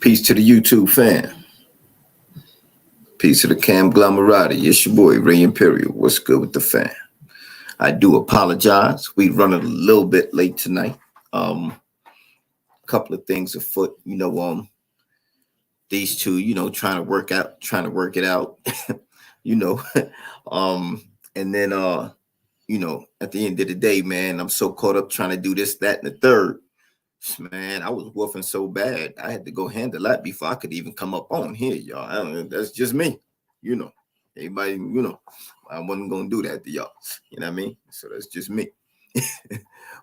Peace to the YouTube fan. Peace to the Camglomerati. It's your boy, Ray Imperial. What's good with the fan? I do apologize. We running a little bit late tonight. A couple of things afoot. These two, trying to work it out. you know. And then at the end of the day, man, I'm so caught up trying to do this, that, and the third. Man, I was woofing so bad, I had to go handle that before I could even come up on here, y'all. I don't know, that's just me, Everybody, I wasn't gonna do that to y'all. You know what I mean? So that's just me.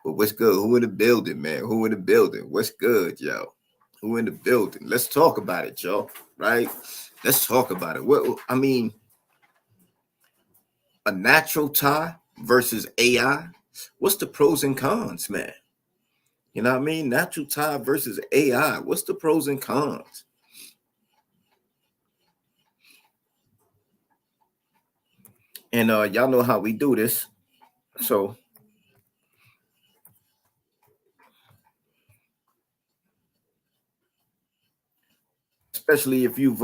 But what's good? Who in the building, man? Who in the building? What's good, y'all? Who in the building? Let's talk about it, y'all. Right? Let's talk about it. A natural tie versus AI. What's the pros and cons, man? You know what I mean? Natural tie versus AI. What's the pros and cons? And y'all know how we do this. So especially if you've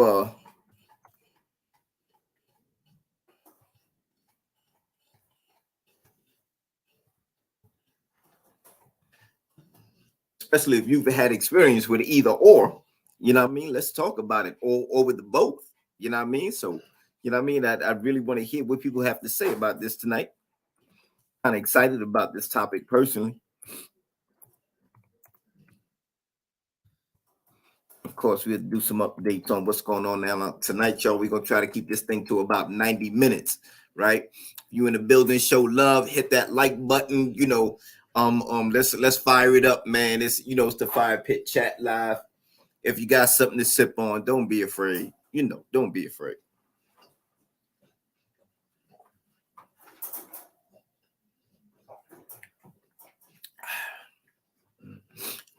had experience with either or, you know what I mean? Let's talk about it, or with the both, you know what I mean? So, you know what I mean? I really want to hear what people have to say about this tonight. Kind of excited about this topic personally. Of course, we'll do some updates on what's going on now. Tonight, y'all, we're going to try to keep this thing to about 90 minutes, right? You in the building, show love, hit that like button, let's fire it up, man. It's the Fire Pit Chat Live. If you got something to sip on, don't be afraid. Don't be afraid.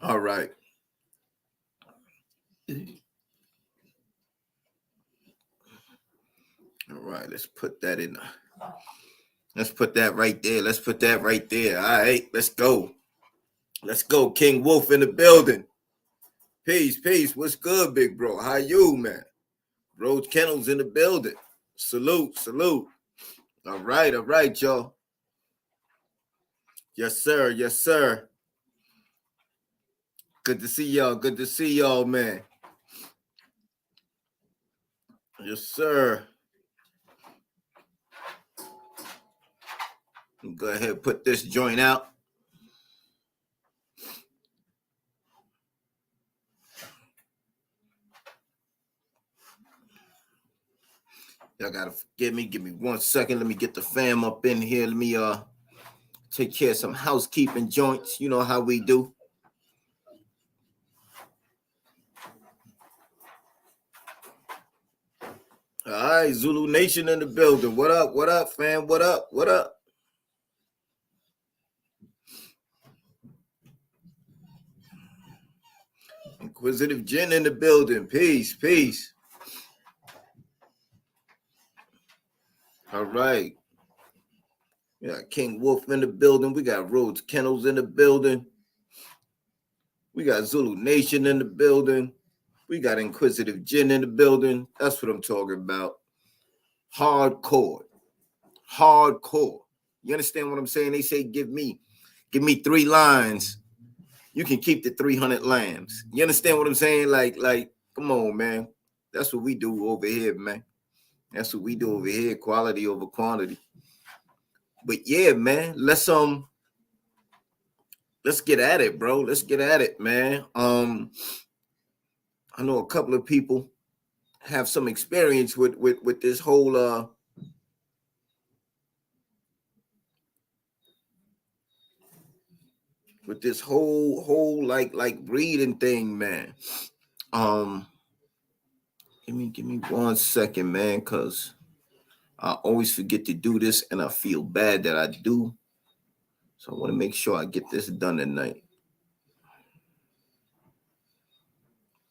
All right. All right, let's put that in. Let's put that right there. Let's put that right there. All right, let's go. Let's go. King Wolf in the building. Peace. What's good, big bro? How you, man? Rose Kennels in the building. Salute. All right, y'all. Yes, sir. Good to see y'all, man. Yes, sir. Go ahead and put this joint out. Y'all gotta forgive me. Give me 1 second. Let me get the fam up in here. Let me take care of some housekeeping joints. You know how we do. All right, Zulu Nation in the building. What up, fam? What up? Inquisitive Jen in the building. Peace. All right. We got King Wolf in the building. We got Rhodes Kennels in the building. We got Zulu Nation in the building. We got Inquisitive Jen in the building. That's what I'm talking about. Hardcore. You understand what I'm saying? They say, give me 3 lines. You can keep the 300 lambs. You understand what I'm saying? Like, come on, man. That's what we do over here, man. That's what we do over here. Quality over quantity. But yeah, man, let's get at it, bro. Let's get at it, man. I know a couple of people have some experience with this whole with this whole like reading thing, man. Give me 1 second, man, because I always forget to do this and I feel bad that I do. So I want to make sure I get this done tonight.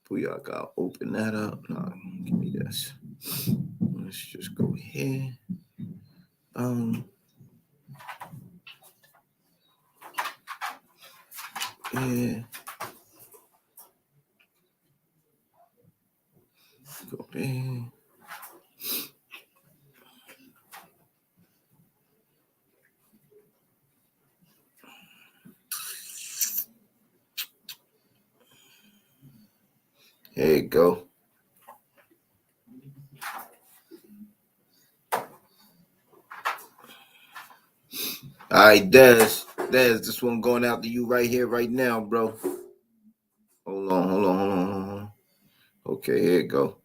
We gotta open that up. No, give me this. Let's just go here. Yeah. There you go. All right, Dez, this one going out to you right here, right now, bro. Hold on. Okay, here you go.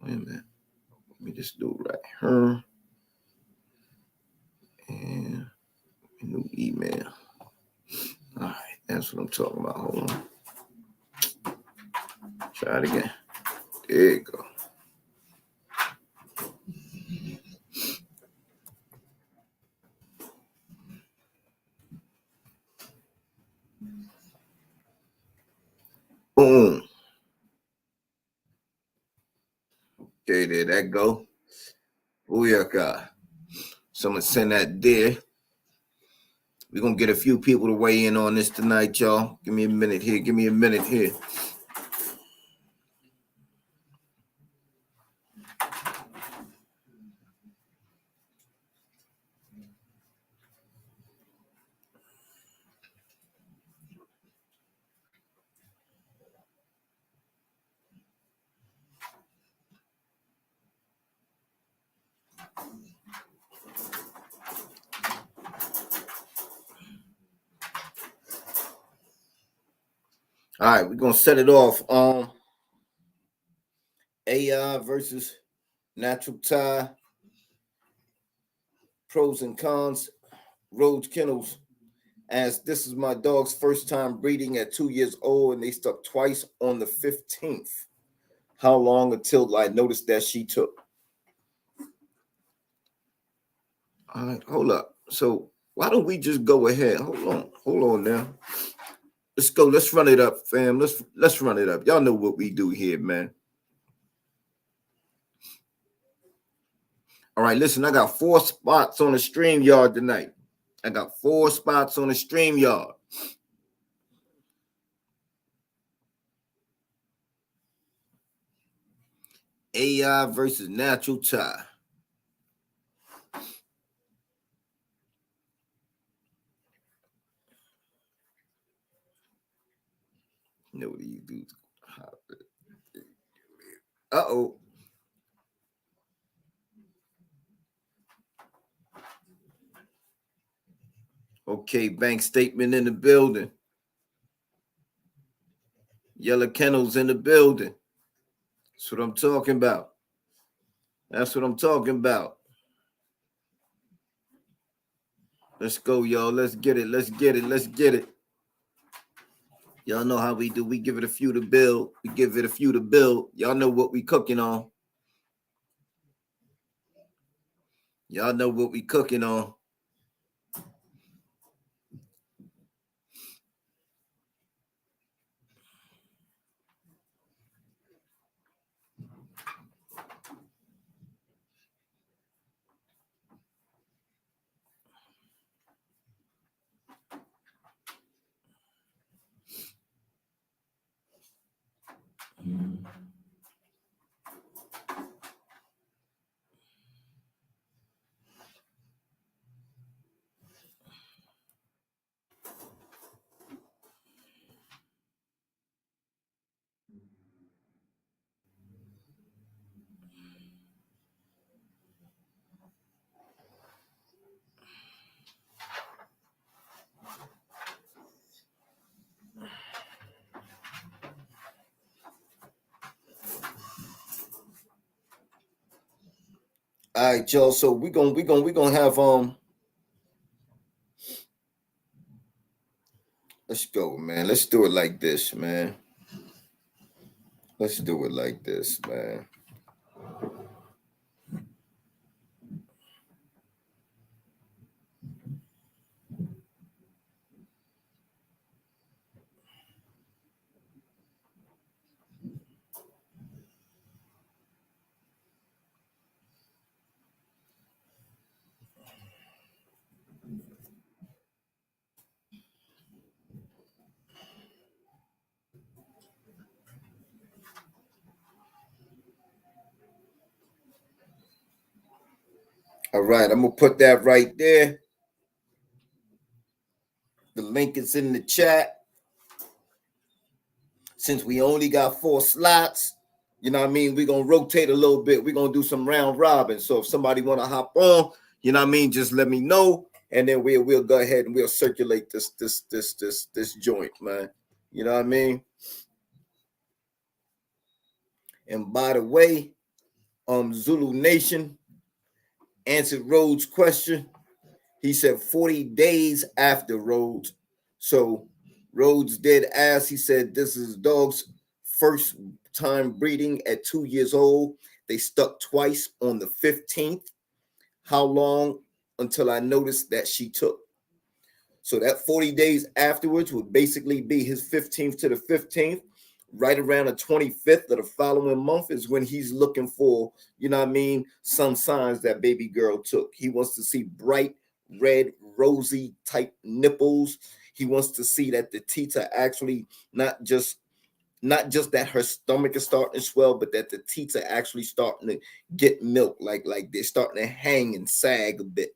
Wait a minute. Let me just do it right here. And new email. All right, that's what I'm talking about. Hold on. Try it again. There you go. Boom. Okay, there that go. Booyaka. Someone send that there. We're going to get a few people to weigh in on this tonight, y'all. Give me a minute here. All right, we're going to set it off. AI versus natural tie. Pros and cons. Rhodes Kennels. As this is my dog's first time breeding at 2 years old, and they stuck twice on the 15th. How long until I noticed that she took? All right, hold up. So why don't we just go ahead? Hold on now. Let's go. Let's run it up, fam. Let's run it up. Y'all know what we do here, man. All right, listen, I got 4 spots on the StreamYard tonight. AI versus natural tie. You know what you do? Uh-oh. Okay, bank statement in the building. Yellow Kennels in the building. That's what I'm talking about. Let's go, y'all. Let's get it. Y'all know how we do. We give it a few to build. Y'all know what we cooking on. All right, y'all. So we gonna have let's go, man. Let's do it like this, man. All right, I'm gonna put that right there. The link is in the chat. Since we only got 4 slots, you know what I mean? We're gonna rotate a little bit. We're gonna do some round robin. So if somebody wanna hop on, you know what I mean, just let me know, and then we'll go ahead and we'll circulate this joint, man. You know what I mean? And by the way, Zulu Nation answered Rhodes' question. He said 40 days after Rhodes. So Rhodes did ask, he said, this is dog's first time breeding at 2 years old. They stuck twice on the 15th. How long until I noticed that she took? So that 40 days afterwards would basically be his 15th to the 15th. Right around the 25th of the following month is when he's looking for, you know what I mean, some signs that baby girl took. He wants to see bright, red, rosy type nipples. He wants to see that the teats are actually not just that her stomach is starting to swell, but that the teats are actually starting to get milk, like they're starting to hang and sag a bit.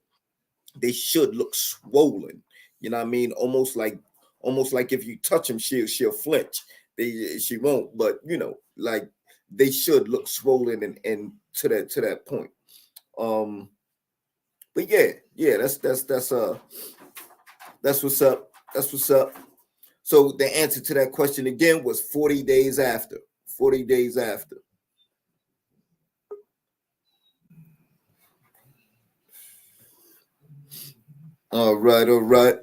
They should look swollen. You know what I mean? Almost like if you touch them, she'll flinch. She won't, but you know, like they should look swollen and to that point. But yeah, that's what's up. That's what's up. So the answer to that question again was 40 days after. 40 days after. All right, all right.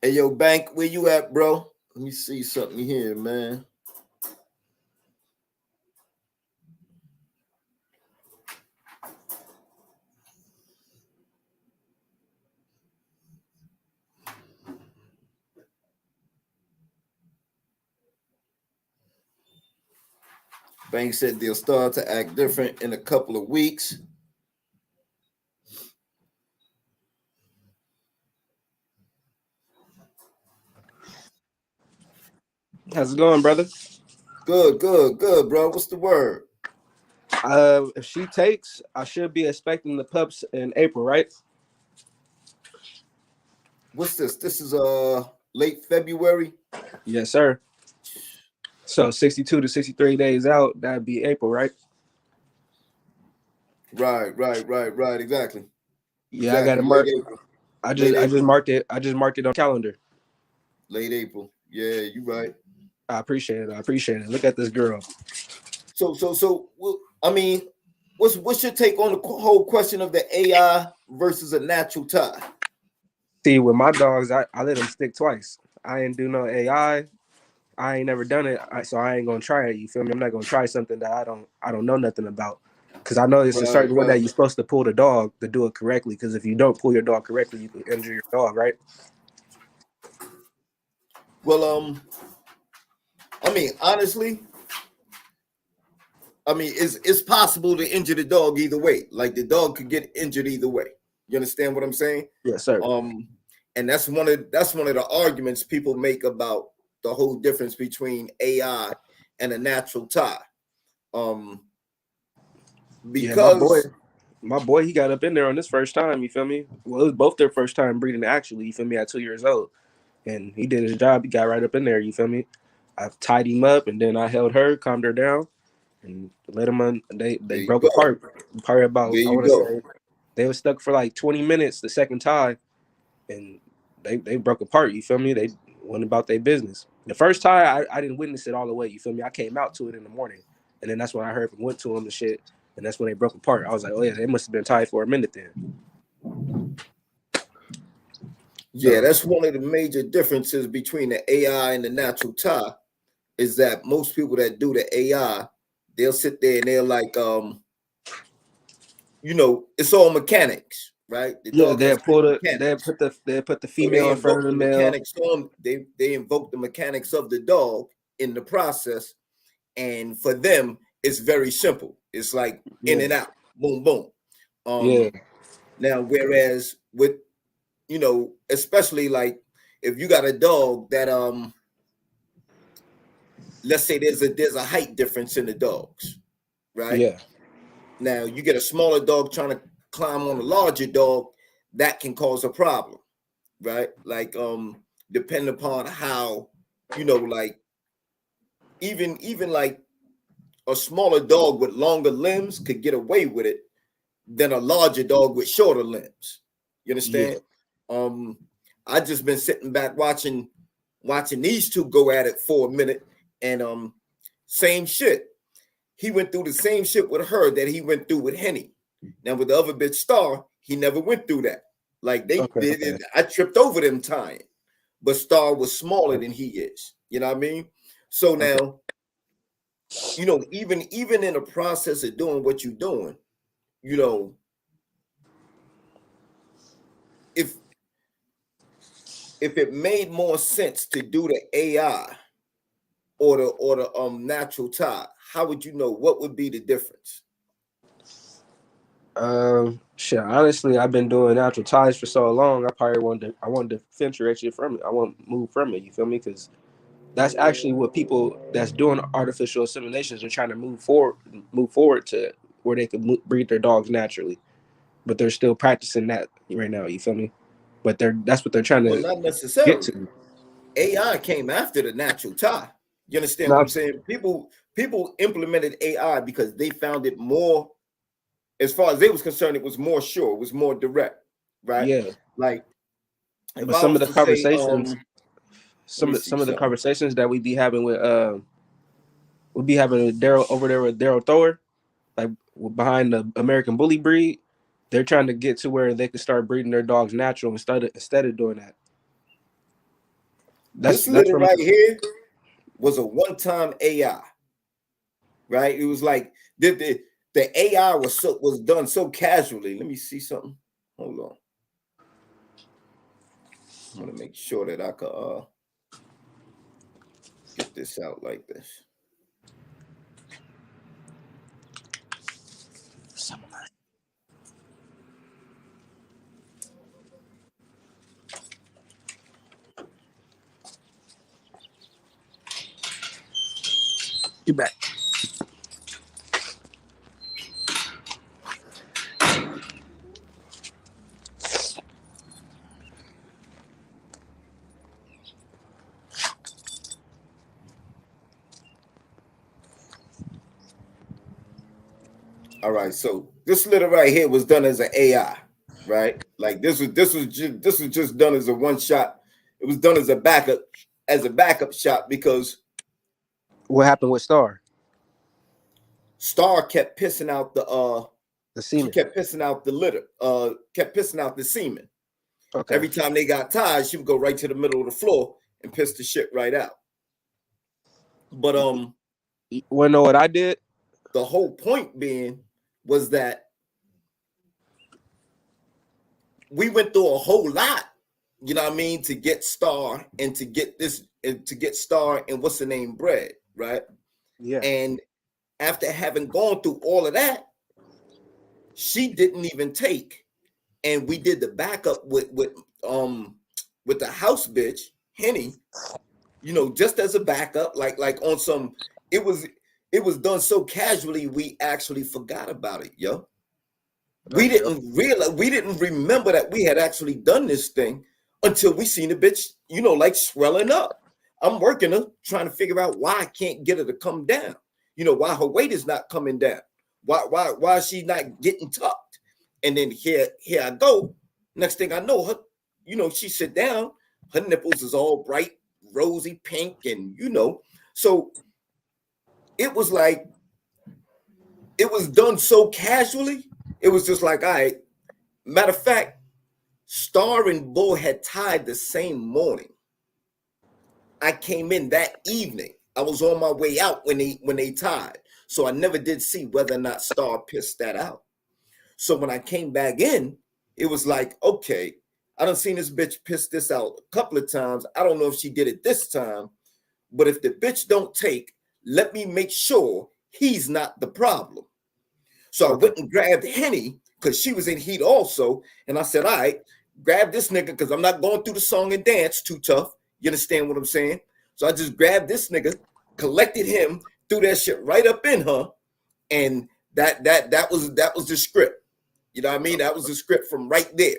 Hey, yo, Bank, where you at, bro? Let me see something here, man. Bank said they'll start to act different in a couple of weeks. How's it going, brother? Good, bro. What's the word? If she takes, I should be expecting the pups in April, right? What's this? This is late February. Yes, sir. So 62 to 63 days out, that'd be April, right? Right. Exactly. Yeah, I got it Late marked. April. I Late just April. marked it. I just marked it on calendar. Late April. Yeah, you right. I appreciate it. Look at this girl. So. Well, I mean, what's your take on the whole question of the AI versus a natural tie? See, with my dogs, I let them stick twice. I ain't do no AI. I ain't never done it, so I ain't gonna try it. You feel me? I'm not gonna try something that I don't know nothing about. Because I know it's a certain way that you're supposed to pull the dog to do it correctly. Because if you don't pull your dog correctly, you can injure your dog, right? Well, I mean, honestly, it's possible to injure the dog either way. Like the dog could get injured either way. You understand what I'm saying? Yes, sir. And that's one of the arguments people make about the whole difference between AI and a natural tie. Because my boy, he got up in there on this first time. You feel me? Well, it was both their first time breeding, actually. You feel me? At 2 years old, and he did his job. He got right up in there. You feel me? I tied him up, and then I held her, calmed her down, and let them on. They broke apart. Probably about, I want to say they were stuck for like 20 minutes the second tie, and they broke apart. You feel me? They went about their business. The first tie, I didn't witness it all the way. You feel me? I came out to it in the morning, and then that's when I heard from went to them and shit, and that's when they broke apart. I was like, oh yeah, they must have been tied for a minute then. Yeah, that's one of the major differences between the AI and the natural tie is that most people that do the AI, they'll sit there and they're like, it's all mechanics, right? The Yeah, dog has they put the so female in front of the male. mechanics on. They invoke the mechanics of the dog in the process, and for them, it's very simple. It's like in and out. boom, boom. Yeah. Now, whereas with, especially like if you got a dog that let's say there's a height difference in the dogs, right? Yeah. Now you get a smaller dog trying to climb on a larger dog, that can cause a problem, right? Like depending upon how, like even like a smaller dog with longer limbs could get away with it than a larger dog with shorter limbs. You Yeah. understand? Um, I just been sitting back watching these two go at it for a minute, and same shit. He went through the same shit with her that he went through with Henny. Now with the other bitch Star, he never went through that. Like Okay. Okay. I tripped over them tying, but Star was smaller than he is. You know what I mean? So Okay. now, even in the process of doing what you're doing, you know, if it made more sense to do the AI or the natural tie, how would you know what would be the difference? Shit. Honestly, I've been doing natural ties for so long. I wanted to differentiate from it. I want to move from it. You feel me? Because that's actually what people that's doing artificial assimilations are trying to move forward to where they could breed their dogs naturally. But they're still practicing that right now. You feel me? But that's what they're trying Well, to not get necessarily. to. AI came after the natural tie. You understand what No, I'm saying? People implemented AI because they found it more, as far as they was concerned, it was more sure, it was more direct, right? yeah. Like if But I some of was the to say, conversations, let me see some of the something. conversations that we be having with we'll be having with Daryl over there with Daryl Thor, like behind the American Bully breed. They're trying to get to where they can start breeding their dogs natural instead of doing that. This That's little from right here was a one-time AI, right? It was like the AI was done so casually. Let me see something. Hold on. I'm gonna make sure that I could get this out like this. you back. All right, so this little right here was done as an AI, right? Like this was just done as a one shot. It was done as a backup shot because What happened with Star? Star kept pissing out The she semen. kept pissing out the litter, kept pissing out the semen. Okay. Every time they got tired, she would go right to the middle of the floor and piss the shit right out. But You wanna know what I did? the whole point being was that we went through a whole lot, you know what I mean, to get Star and to get this and to get Star and what's the name bread, right? Yeah. And after having gone through all of that, she didn't even take. And we did the backup with the house bitch, Henny, just as a backup, like on some, it was it was done so casually we actually forgot about it, yo. Okay. We didn't remember that we had actually done this thing until we seen the bitch, like swelling up. I'm working her, trying to figure out why I can't get her to come down. Why her weight is not coming down. Why is she not getting tucked? And then here I go. Next thing I know, she sit down, her nipples is all bright, rosy pink, and so it was like it was done so casually. It was just like, all right. Matter of fact, Star and Bull had tied the same morning. I came in that evening. I was on my way out when they tied. So I never did see whether or not Star pissed that out. So when I came back in, it was like, okay, I done seen this bitch piss this out a couple of times. I don't know if she did it this time, but if the bitch don't take, let me make sure he's not the problem. So I Okay. went and grabbed Henny because she was in heat also. And I said, all right, grab this nigga because I'm not going through the song and dance too tough. You understand what I'm saying? So I just grabbed this nigga, collected him, threw that shit right up in her, and that was the script. You know what I mean? That was the script from right there.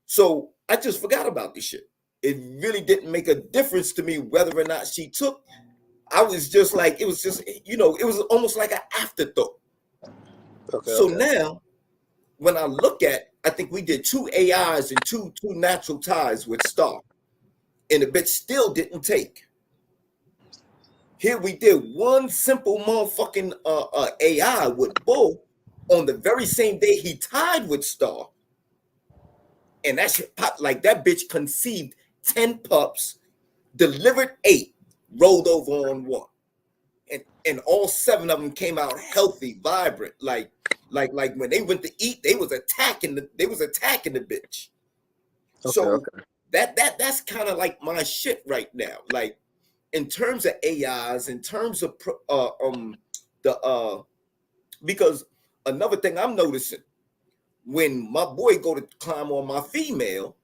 So I just forgot about this shit. It really didn't make a difference to me whether or not she took. I was just like, it was just, it was almost like an afterthought. Okay. So Okay. now when I look at, I think we did 2 AIs and two natural ties with Star, and the bitch still didn't take. Here we did one simple motherfucking AI with Bull on the very same day he tied with Star, and that shit popped like that bitch conceived 10 pups, delivered 8, rolled over on 1. And all 7 of them came out healthy, vibrant, like when they went to eat, they was attacking the bitch. Okay. So Okay. that's kind of like my shit right now. Like in terms of AIs, in terms of the because another thing I'm noticing, when my boy go to climb on my female,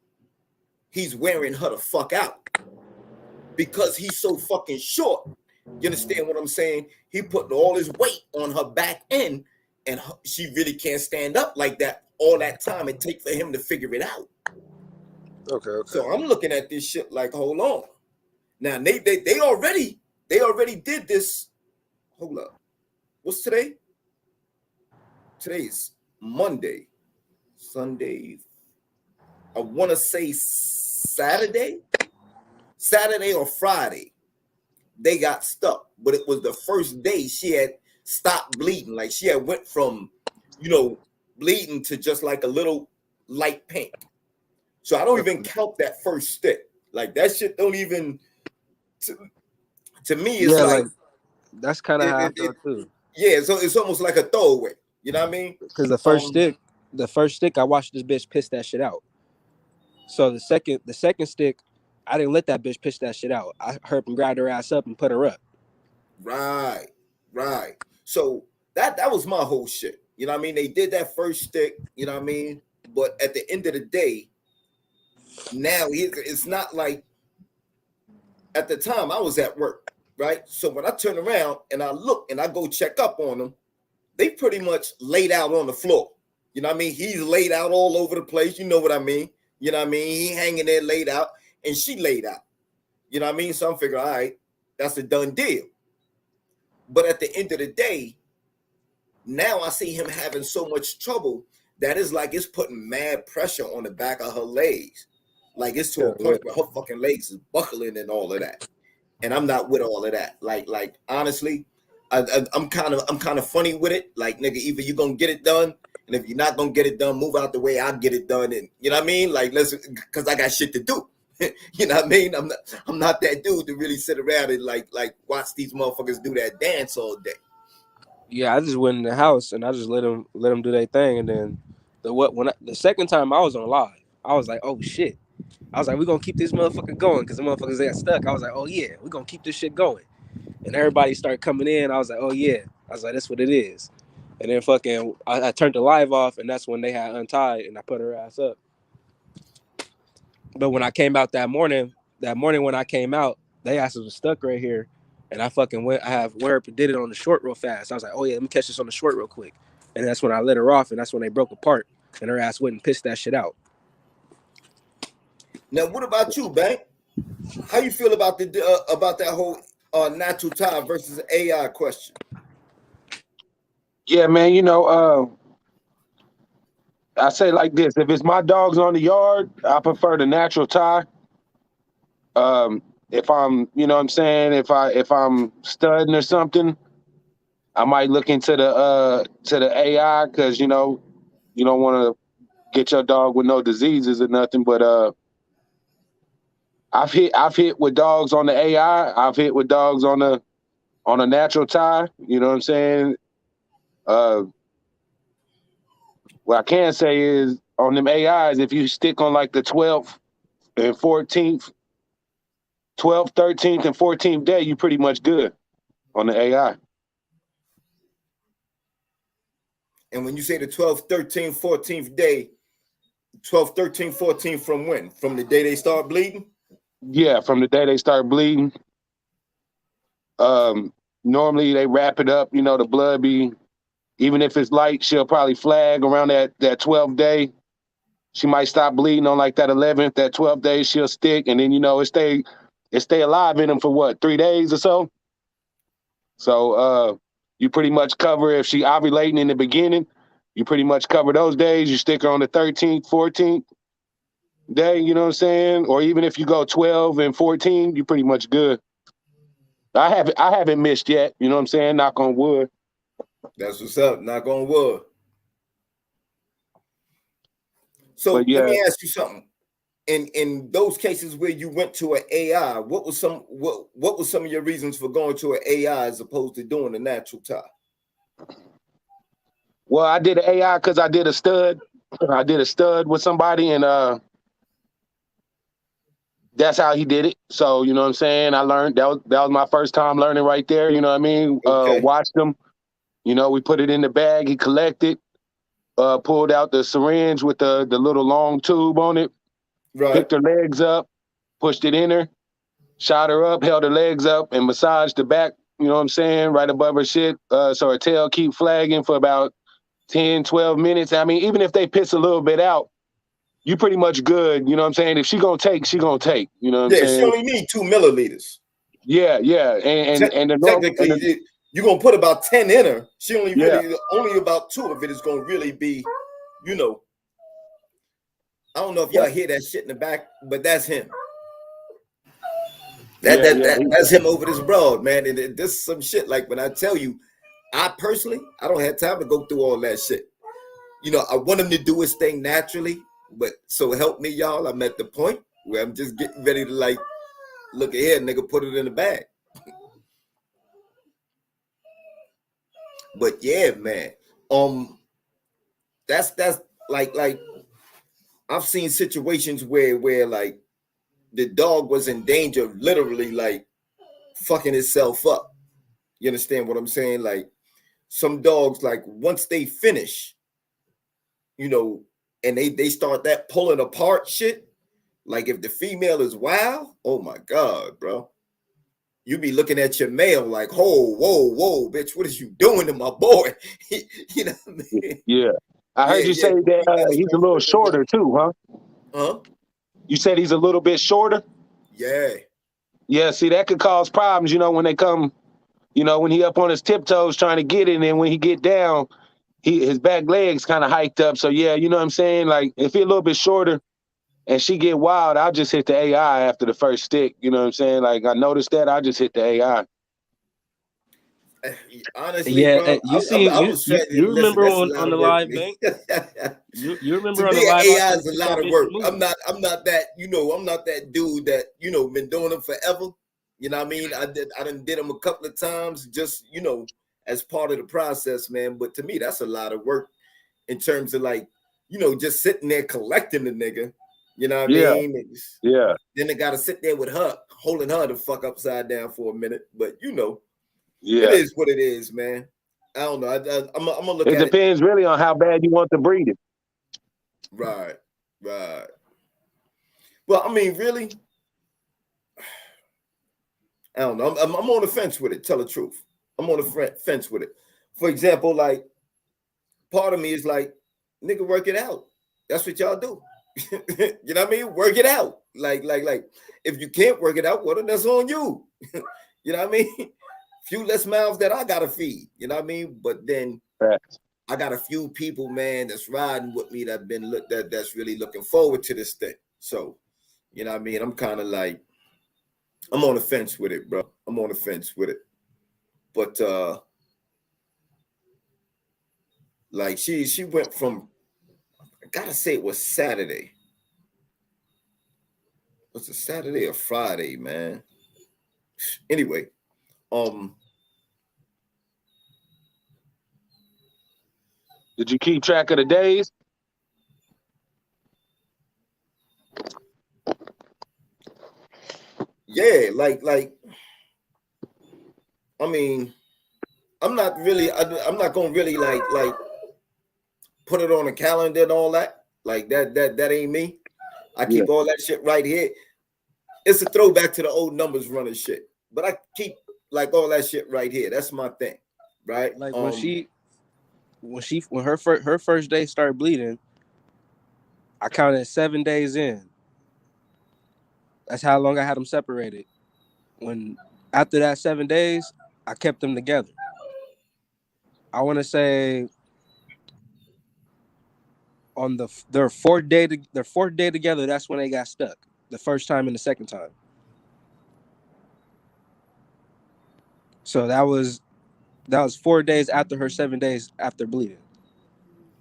he's wearing her the fuck out because he's so fucking short. You understand what I'm saying? He putting all his weight on her back end, and she really can't stand up like that all that time it take for him to figure it out. Okay. Okay. So I'm looking at this shit like, hold on. Now they already did this. Hold up. What's today? Today's Monday, Sunday. I want to say Saturday or Friday. They got stuck, but it was the first day she had stopped bleeding. Like she had went from, bleeding to just like a little light pink. So I don't even count that first stick. Like that shit don't even. To me, it's Yeah, like like that's kind of how I felt too. yeah. So it's almost like a throwaway. You know what I mean? Because Um, the first stick, I watched this bitch piss that shit out. So the second stick, I didn't let that bitch piss that shit out. I heard and grabbed her ass up and put her up. right, right. So that was my whole shit. You know what I mean? They did that first stick. You know what I mean? But at the end of the day, now it's not like at the time I was at work, right? So when I turn around and I look and I go check up on them, they pretty much laid out on the floor. You know what I mean? He's laid out all over the place. You know what I mean? You know what I mean? He hanging there laid out and she laid out. You know what I mean? So I'm figuring, all right, that's a done deal. But at the end of the day, now I see him having so much trouble that it's like it's putting mad pressure on the back of her legs. Like it's to Yeah, a yeah. point where her fucking legs is buckling and all of that. And I'm not with all of that. Like honestly, I'm kind of funny with it. Like nigga, either you gonna get it done, and if you're not gonna get it done, move out the way. I'll get it done, and you know what I mean. Like let's, because I got shit to do. You know what I mean? I'm not that dude to really sit around and like watch these motherfuckers do that dance all day. Yeah, I just went in the house and I just let them do their thing. And then the second time I was on live, I was like, oh shit. I was like, we gonna keep this motherfucker going because the motherfuckers got stuck. I was like, oh yeah, we gonna keep this shit going. And everybody started coming in. I was like, oh yeah. I was like, that's what it is. And then fucking, I turned the live off, and that's when they had untied, and I put her ass up. But when I came out that morning when I came out, they asses was stuck right here, and I fucking went. I have went up and did it on the short real fast. I was like, oh yeah, let me catch this on the short real quick, and that's when I let her off, and that's when they broke apart, and her ass went and pissed that shit out. Now, what about you, Bank? How you feel about about that whole natural time versus AI question? Yeah, man. I say like this: if it's my dogs on the yard, I prefer the natural tie. If I'm, what I'm saying, if I'm studying or something, I might look into the AI because you don't want to get your dog with no diseases or nothing. But I've hit with dogs on the AI. I've hit with dogs on a natural tie. You know what I'm saying? Uh, what I can say is on them AIs, if you stick on like the 12th and 14th, 12th, 13th, and 14th day, you pretty much good on the AI. And when you say the 12th, 13th, 14th day, 12th, 13th, 14th from when? From the day they start bleeding? Yeah, from the day they start bleeding. Normally they wrap it up, the blood be, even if it's light, she'll probably flag around that 12th day. She might stop bleeding on like that 11th, that 12th day, she'll stick, and then it stay alive in them for what, 3 days or so? So you pretty much cover, if she ovulating in the beginning, you pretty much cover those days. You stick her on the 13th, 14th day, you know what I'm saying? Or even if you go 12 and 14, you pretty much good. I haven't missed yet, you know what I'm saying? Knock on wood. That's what's up. Knock on wood. So But yeah. let me ask you something. In those cases where you went to an AI, what was some of your reasons for going to an AI as opposed to doing a natural tie? Well, I did an AI because I did a stud. I did a stud with somebody, and that's how he did it. So, you know what I'm saying? I learned, that was my first time learning right there, you know what I mean? Okay. Watched him, we put it in the bag, he collected, pulled out the syringe with the little long tube on it, right, picked her legs up, pushed it in her, shot her up, held her legs up, and massaged the back, you know what I'm saying, right above her shit, so her tail keep flagging for about 10, 12 minutes. I mean, even if they piss a little bit out, you pretty much good, you know what I'm saying? If she gonna take, she gonna take, you know what I'm saying? She only need 2 milliliters. Yeah. And the technically, you're gonna put about 10 in her. She only only about 2 of it is gonna really be, I don't know if y'all hear that shit in the back, but that's him. That's him over this broad, man. And this is some shit. Like when I tell you, I personally don't have time to go through all that shit. I want him to do his thing naturally, but so help me, y'all. I'm at the point where I'm just getting ready to like, look ahead, nigga, put it in the bag. But yeah, man. That's like I've seen situations where like the dog was in danger of literally like fucking itself up. You understand what I'm saying? Like some dogs, like once they finish, and they start that pulling apart shit. Like if the female is wild, oh my God, bro. You be looking at your male like, whoa, bitch, what is you doing to my boy? You know what I mean? Yeah. I heard you say that he's a little shorter too, huh? Huh? You said he's a little bit shorter? Yeah. Yeah, see, that could cause problems, when they come, when he up on his tiptoes trying to get it, and then when he get down, his back legs kind of hiked up. So yeah, you know what I'm saying? Like if he's a little bit shorter and she get wild, I'll just hit the AI after the first stick. You know what I'm saying? Like I noticed that, I'll just hit the AI. Honestly, yeah, bro, you remember on the live bank? You remember on the live? AI is a lot of work. I'm not that, I'm not that dude that, been doing them forever. You know what I mean? I done did them a couple of times just, as part of the process, man. But to me, that's a lot of work in terms of like, just sitting there collecting the nigga. You know what I mean? Yeah. Then they gotta sit there with her, holding her the fuck upside down for a minute. But yeah, it is what it is, man. I don't know. I'm gonna look at it. It depends really on how bad you want the breeding. Right. Well, I mean, really, I don't know. I'm on the fence with it. Tell the truth. I'm on the fence with it. For example, like part of me is like, nigga, work it out. That's what y'all do. You know what I mean? Work it out. Like, if you can't work it out, well, then that's on you. You know what I mean? Few less mouths that I gotta feed. You know what I mean? But then I got a few people, man, that's riding with me that's really looking forward to this thing. So, you know what I mean? I'm kind of like, I'm on the fence with it, bro. I'm on the fence with it. But like she went from, I gotta say it was Saturday. Was it Saturday or Friday, man? Anyway, did you keep track of the days? Yeah, like I mean, I'm not gonna really like put it on a calendar and all that. Like that ain't me. I keep all that shit right here. It's a throwback to the old numbers running shit. But I keep like all that shit right here. That's my thing. Right? Like when her first day started bleeding, I counted 7 days in. That's how long I had them separated. When after that 7 days, I kept them together. I want to say on their fourth day together, that's when they got stuck. The first time and the second time. So that was 4 days after her 7 days after bleeding.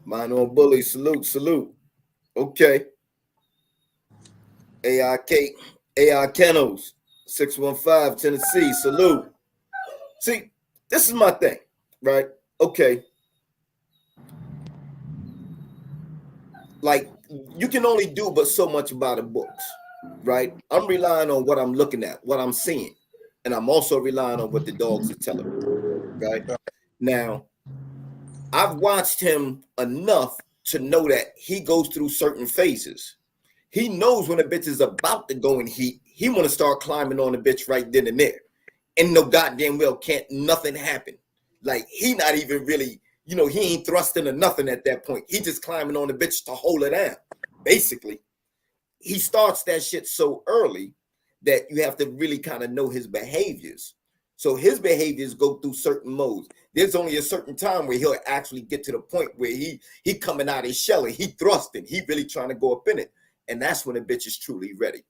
Mine on bully. Salute. Okay. AI Kennels, 615 Tennessee. Salute. See, this is my thing, right? Okay. Like, you can only do but so much about the books, right? I'm relying on what I'm looking at, what I'm seeing. And I'm also relying on what the dogs are telling me, right? Now, I've watched him enough to know that he goes through certain phases. He knows when a bitch is about to go in heat, he want to start climbing on the bitch right then and there. And no goddamn well can't nothing happen. Like, he not even really, he ain't thrusting or nothing at that point. He just climbing on the bitch to hold her down. Basically, he starts that shit so early that you have to really kind of know his behaviors. So his behaviors go through certain modes. There's only a certain time where he'll actually get to the point where he coming out his shell and he thrusting. He really trying to go up in it. And that's when a bitch is truly ready.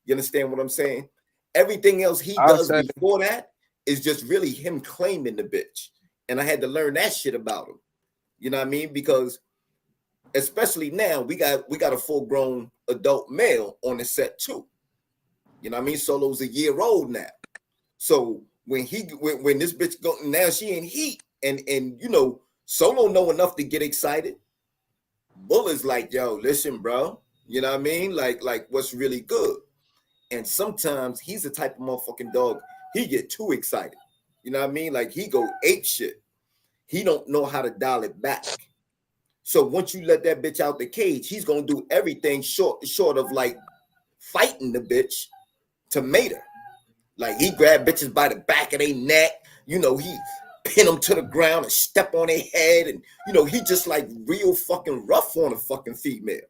You understand what I'm saying? Everything else he does before that is just really him claiming the bitch. And I had to learn that shit about him. You know what I mean? Because especially now, we got a full-grown adult male on the set too. You know what I mean? Solo's a year old now. So when this bitch go now, she in heat, and Solo know enough to get excited. Bull is like, yo, listen, bro. You know what I mean? Like what's really good. And sometimes he's the type of motherfucking dog, he get too excited. You know what I mean? Like, he go ape shit. He don't know how to dial it back. So once you let that bitch out the cage, he's gonna do everything short of like fighting the bitch to mate her. Like, he grab bitches by the back of their neck, he pin them to the ground and step on their head, and he just like real fucking rough on a fucking female.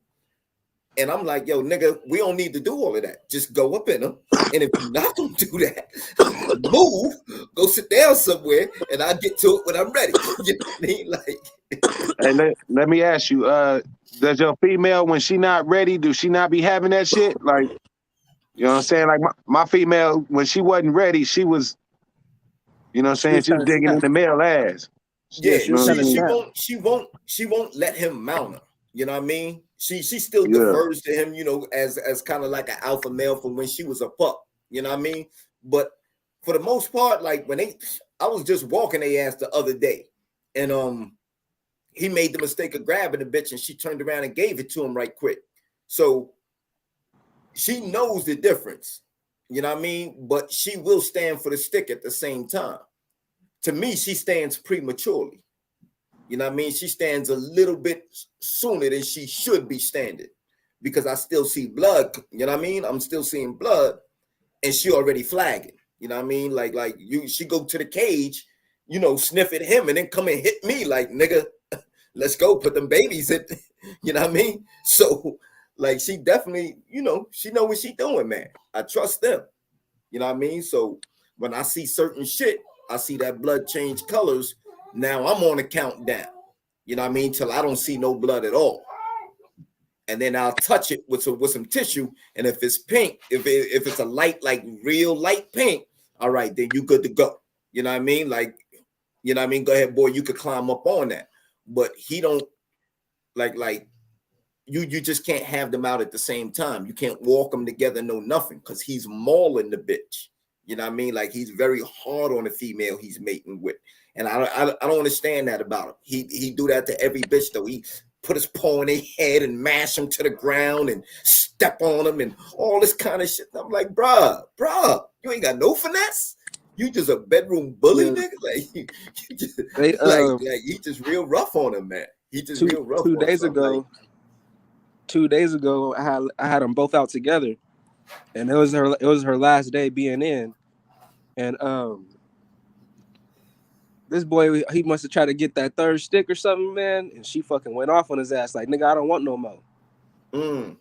And I'm like, yo, nigga, we don't need to do all of that. Just go up in them. And if you're not gonna do that, move, go sit down somewhere, and I'll get to it when I'm ready. You know what I mean? Like, hey, let me ask you, does your female, when she not ready, do she not be having that shit? Like, you know what I'm saying? Like, my female, when she wasn't ready, she was, you know what I'm saying? She was digging in the male ass. Yeah, she won't let him mount her. You know what I mean? She still defers to him, as kind of like an alpha male from when she was a pup. You know what I mean? But for the most part, like I was just walking their ass the other day, and he made the mistake of grabbing the bitch, and she turned around and gave it to him right quick. So she knows the difference. You know what I mean? But she will stand for the stick at the same time. To me, she stands prematurely. You know what I mean? She stands a little bit sooner than she should be standing, because I still see blood. You know what I mean? I'm still seeing blood, and she already flagging. You know what I mean? Like she go to the cage, sniff at him, and then come and hit me like, nigga, let's go put them babies in. You know what I mean? So like, she definitely, she know what she doing, man. I trust them. You know what I mean? So when I see certain shit, I see that blood change colors. Now I'm on a countdown, you know what I mean, till I don't see no blood at all. And then I'll touch it with some tissue. And if it's pink, if it's a light, like real light pink, all right, then you good to go. You know what I mean? Like, you know what I mean? Go ahead, boy, you could climb up on that. But he don't like you just can't have them out at the same time. You can't walk them together, no nothing, because he's mauling the bitch. You know what I mean? Like, he's very hard on the female he's mating with. And I don't understand that about him. He do that to every bitch, though. He put his paw in their head and mash them to the ground and step on them and all this kind of shit. I'm like, bruh, you ain't got no finesse. You just a bedroom bully, nigga. Like, you just, like he just real rough on him, man. He just two real rough two on days something like. ago. 2 days ago, I had them both out together, and it was her last day being in, and this boy, he must have tried to get that third stick or something, man, and she fucking went off on his ass like, nigga, I don't want no more. Mm.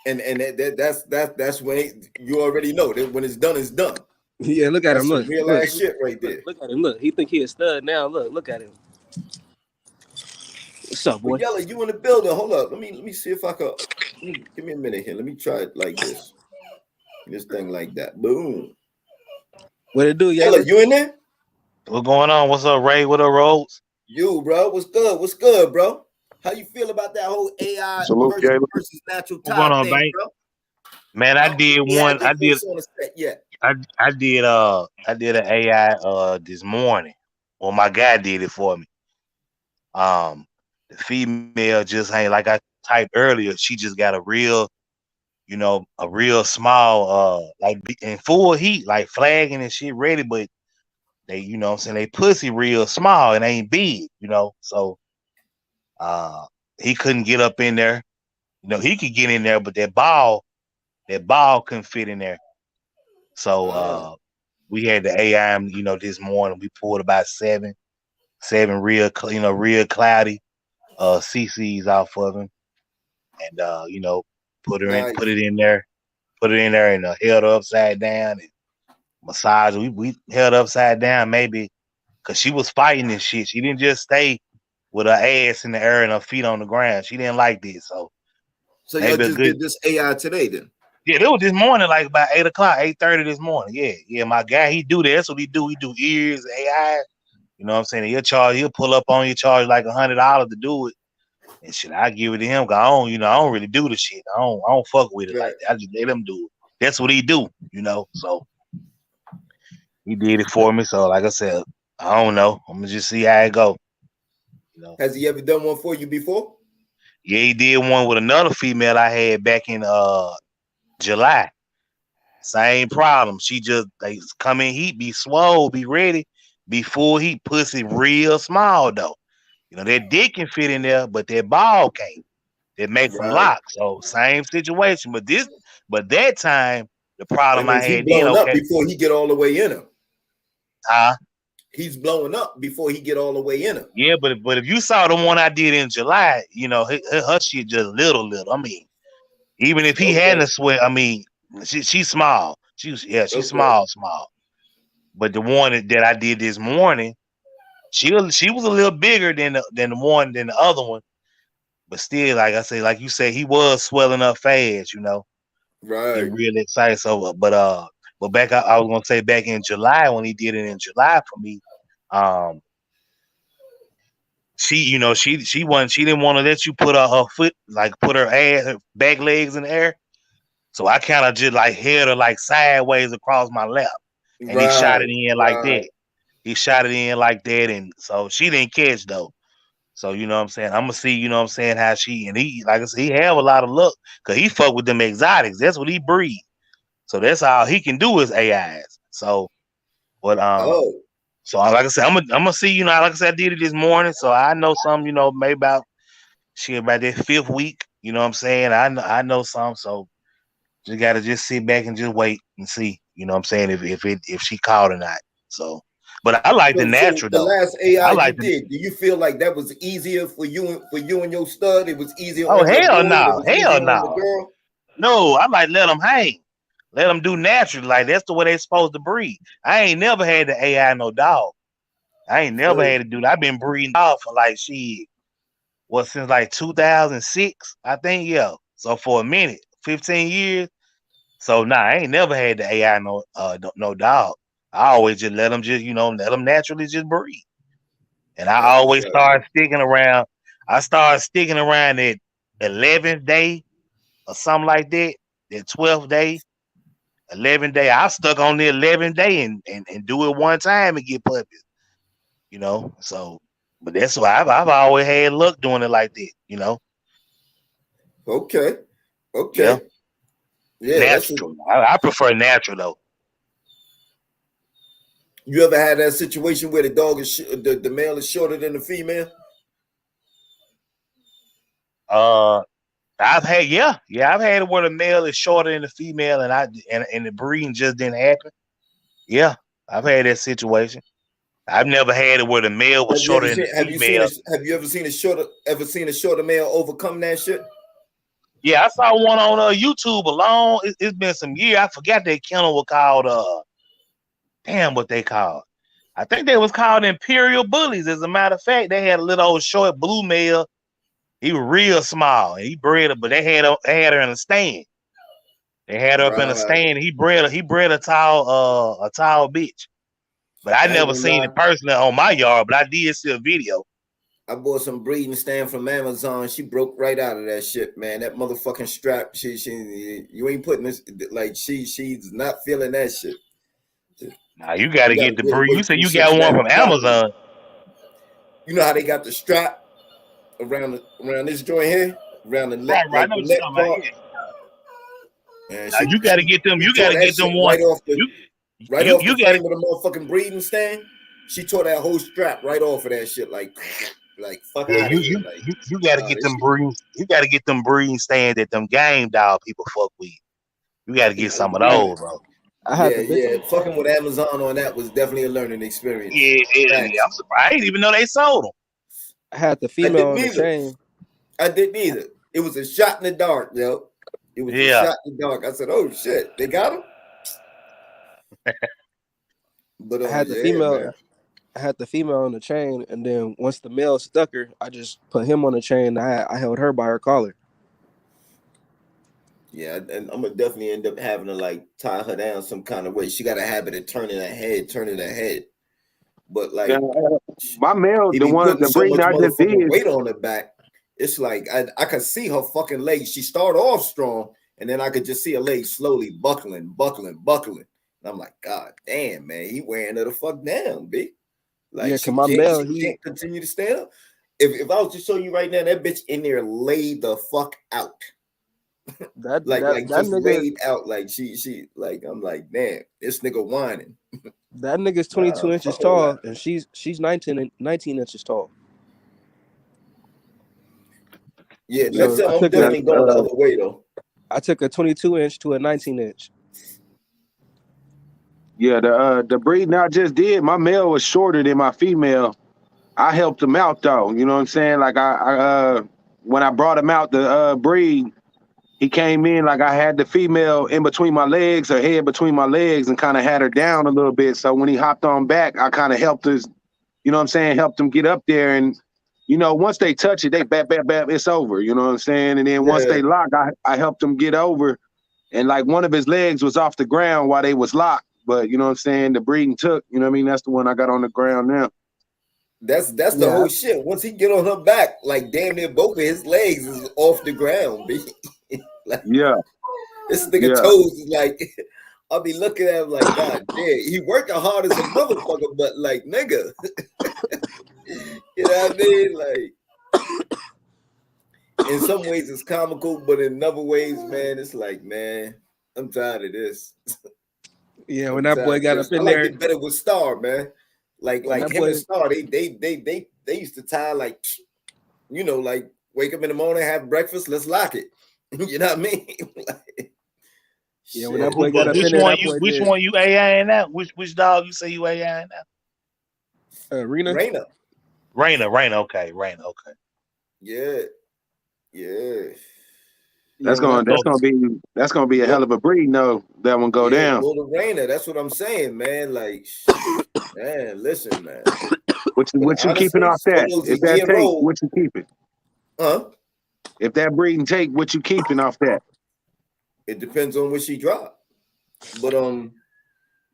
And that's when you already know that when it's done, it's done. Yeah, look at That's him. some Look, real look, ass shit right there. look at him. Look, he think he a stud now. Look at him. What's up, boy? But Yella, you in the building? Hold up. Let me see if I could. Give me a minute here. Let me try it like this. This thing like that. Boom. What it do, Yella, Yella? you in there? What's going on? What's up, Ray? What up, Rose? You, bro. What's good? What's good, bro? How you feel about that whole AI Salute, Caleb. versus natural What's going time on, thing, Bank? bro? Man, I did one. I did on the set yet. I did an AI this morning. Well, my guy did it for me. The female just ain't like I typed earlier. She just got a real, a real small, like in full heat, like flagging and shit ready, but they, what I'm saying, they pussy real small and ain't big, So he couldn't get up in there. He could get in there, but that ball couldn't fit in there. So we had the AI, this morning. We pulled about seven real, real cloudy CCs off of him, and put Nice. it in there, and held her upside down and massage. We held her upside down maybe because she was fighting this shit. She didn't just stay with her ass in the air and her feet on the ground. She didn't like this. So y'all just did this AI today then? Yeah, it was this morning, like about 8 o'clock, 8:30 this morning. Yeah. My guy, he do that. That's what he do. He do ears, AI. You know what I'm saying? He'll pull up on you, charge like $100 to do it. And shit, I give it to him. Cause I don't really do the shit. I don't fuck with it like that. I just let him do it. That's what he do, So he did it for me. So like I said, I don't know. I'm gonna just see how it go. Has he ever done one for you before? Yeah, he did one with another female I had back in July. Same problem. She just come in heat, be swole, be ready, be full heat, pussy real small though. That dick can fit in there, but that ball can't. That make from lock. So same situation. But that time, the problem I He had then, blowing up before he get all the way in him. Huh? He's blowing up before he get all the way in him. Yeah, but if you saw the one I did in July, her shit just little. I mean, even if he hadn't sweat, I mean, she's small. She's small. But the one that I did this morning, she was a little bigger than the other one. But still, like I say, like you said, he was swelling up fast, Right. Get really excited. So, but back, I was gonna say back in July when he did it in July for me, she didn't want to let you put her foot, like put her ass, her back legs in the air. So I kind of just like held her like sideways across my lap, and he shot it in like that. He shot it in like that, and so she didn't catch though. So you know what I'm saying? I'm gonna see, how and he, like I said, he have a lot of luck because he fuck with them exotics. That's what he breed. So that's all he can do is AIs. So but so like I said, I'm gonna see, like I said, I did it this morning, so I know some, maybe about that 5th week. You know what I'm saying? I know some, so just gotta just sit back and just wait and see. You know what I'm saying? If she called or not. So. But I like the natural though. The last AI you did, do you feel like that was easier for you and your stud? It was easier. Oh, on your hell boy, no, hell no. On the girl? No, I like let them hang, let them do naturally. Like that's the way they supposed to breed. I ain't never had the AI no dog. I ain't never had to do that. I've been breeding dog for like since like 2006, I think. Yeah. So for a minute, 15 years. So I ain't never had the AI no dog. I always just let them let them naturally just breed. And I always started sticking around. I started sticking around at 11th day or something like that. That 12th day, 11th day. I stuck on the 11th day and do it one time and get puppies. So, but that's why I've always had luck doing it like that. Okay. Yeah. Natural. I prefer natural though. You ever had that situation where the dog is the male is shorter than the female? I've had I've had it where the male is shorter than the female, and the breeding just didn't happen. Yeah, I've had that situation. I've never had it where the male was shorter than the female. Have you ever seen a shorter male overcome that shit? Yeah, I saw one on YouTube it's been some years. I forgot that kennel was called damn what they called. I think they was called Imperial Bullies. As a matter of fact, they had a little old short blue male. He was real small. He bred her, but they had her in a stand. They had her up in a stand. He bred a tall bitch. But I never seen it personally on my yard, but I did see a video. I bought some breeding stand from Amazon. She broke right out of that shit, man. That motherfucking strap. You ain't putting this like she's not feeling that shit. Nah, you gotta get the breed. You said you got one from Amazon. You know how they got the strap around this joint here, around the neck, right, like the neck part. And you gotta get them. You gotta get them one right off the frame of the motherfucking breeding stand. She tore that whole strap right off of that shit, like fuck out of here. You gotta get them breeding. You gotta get them breeding stands that them game dog people fuck with. You gotta get some of those, bro. Fucking with Amazon on that was definitely a learning experience. Yeah. I'm surprised. I didn't even know they sold them. I had the female on the chain. I didn't either. It was a shot in the dark, yo. It was a shot in the dark. I said, "Oh shit, they got him." But I had the female. Man. I had the female on the chain, and then once the male stuck her, I just put him on the chain. I held her by her collar. Yeah, and I'm gonna definitely end up having to like tie her down some kind of way. She got a habit of turning her head. But like my male, the one the breeding I just did, weight on her back. It's like I could see her fucking legs. She started off strong, and then I could just see her legs slowly buckling. And I'm like, God damn, man, he wearing her the fuck down, B. Like, yeah, my male, he can't continue to stand up. If I was to show you right now, that bitch in there laid the fuck out. That nigga laid out like she like I'm like, damn, this nigga whining. That nigga's 22 inches tall, and she's 19 inches tall. Yeah, next time I'm definitely going the other way though. I took a 22 inch to a 19 inch. Yeah, the breeding I just did, my male was shorter than my female. I helped him out though. You know what I'm saying? Like I when I brought him out the breed, he came in like I had the female in between my legs, her head between my legs, and kind of had her down a little bit. So when he hopped on back, I kind of helped us, you know what I'm saying, helped him get up there. And, you know, once they touch it, they bap, it's over. You know what I'm saying? And then once they lock, I helped him get over. And like one of his legs was off the ground while they was locked. But, you know what I'm saying, the breeding took, you know what I mean? That's the one I got on the ground now. That's the whole shit. Once he get on her back, like damn near both of his legs is off the ground, B. Like, this nigga toes is like, I'll be looking at him like, God damn, he working hard as a motherfucker, but like, nigga, you know what I mean? Like, in some ways it's comical, but in other ways, man, it's like, man, I'm tired of this. Yeah, when that boy got up in there, it better with Star, man. Like him and Star, they used to tie like, you know, like wake up in the morning, have breakfast, let's lock it. You know what I mean? Like, yeah, when that boy got up in there, which one you AIing out? Which dog you say you AIing out? Raina. Okay. Yeah. That's gonna be a hell of a breed. No, that one go down. Well, the Raina, that's what I'm saying, man. Like, man, listen, man. What you keeping off that? If that take, what you keeping? If that breeding take, what you keeping off that? It depends on what she drop. But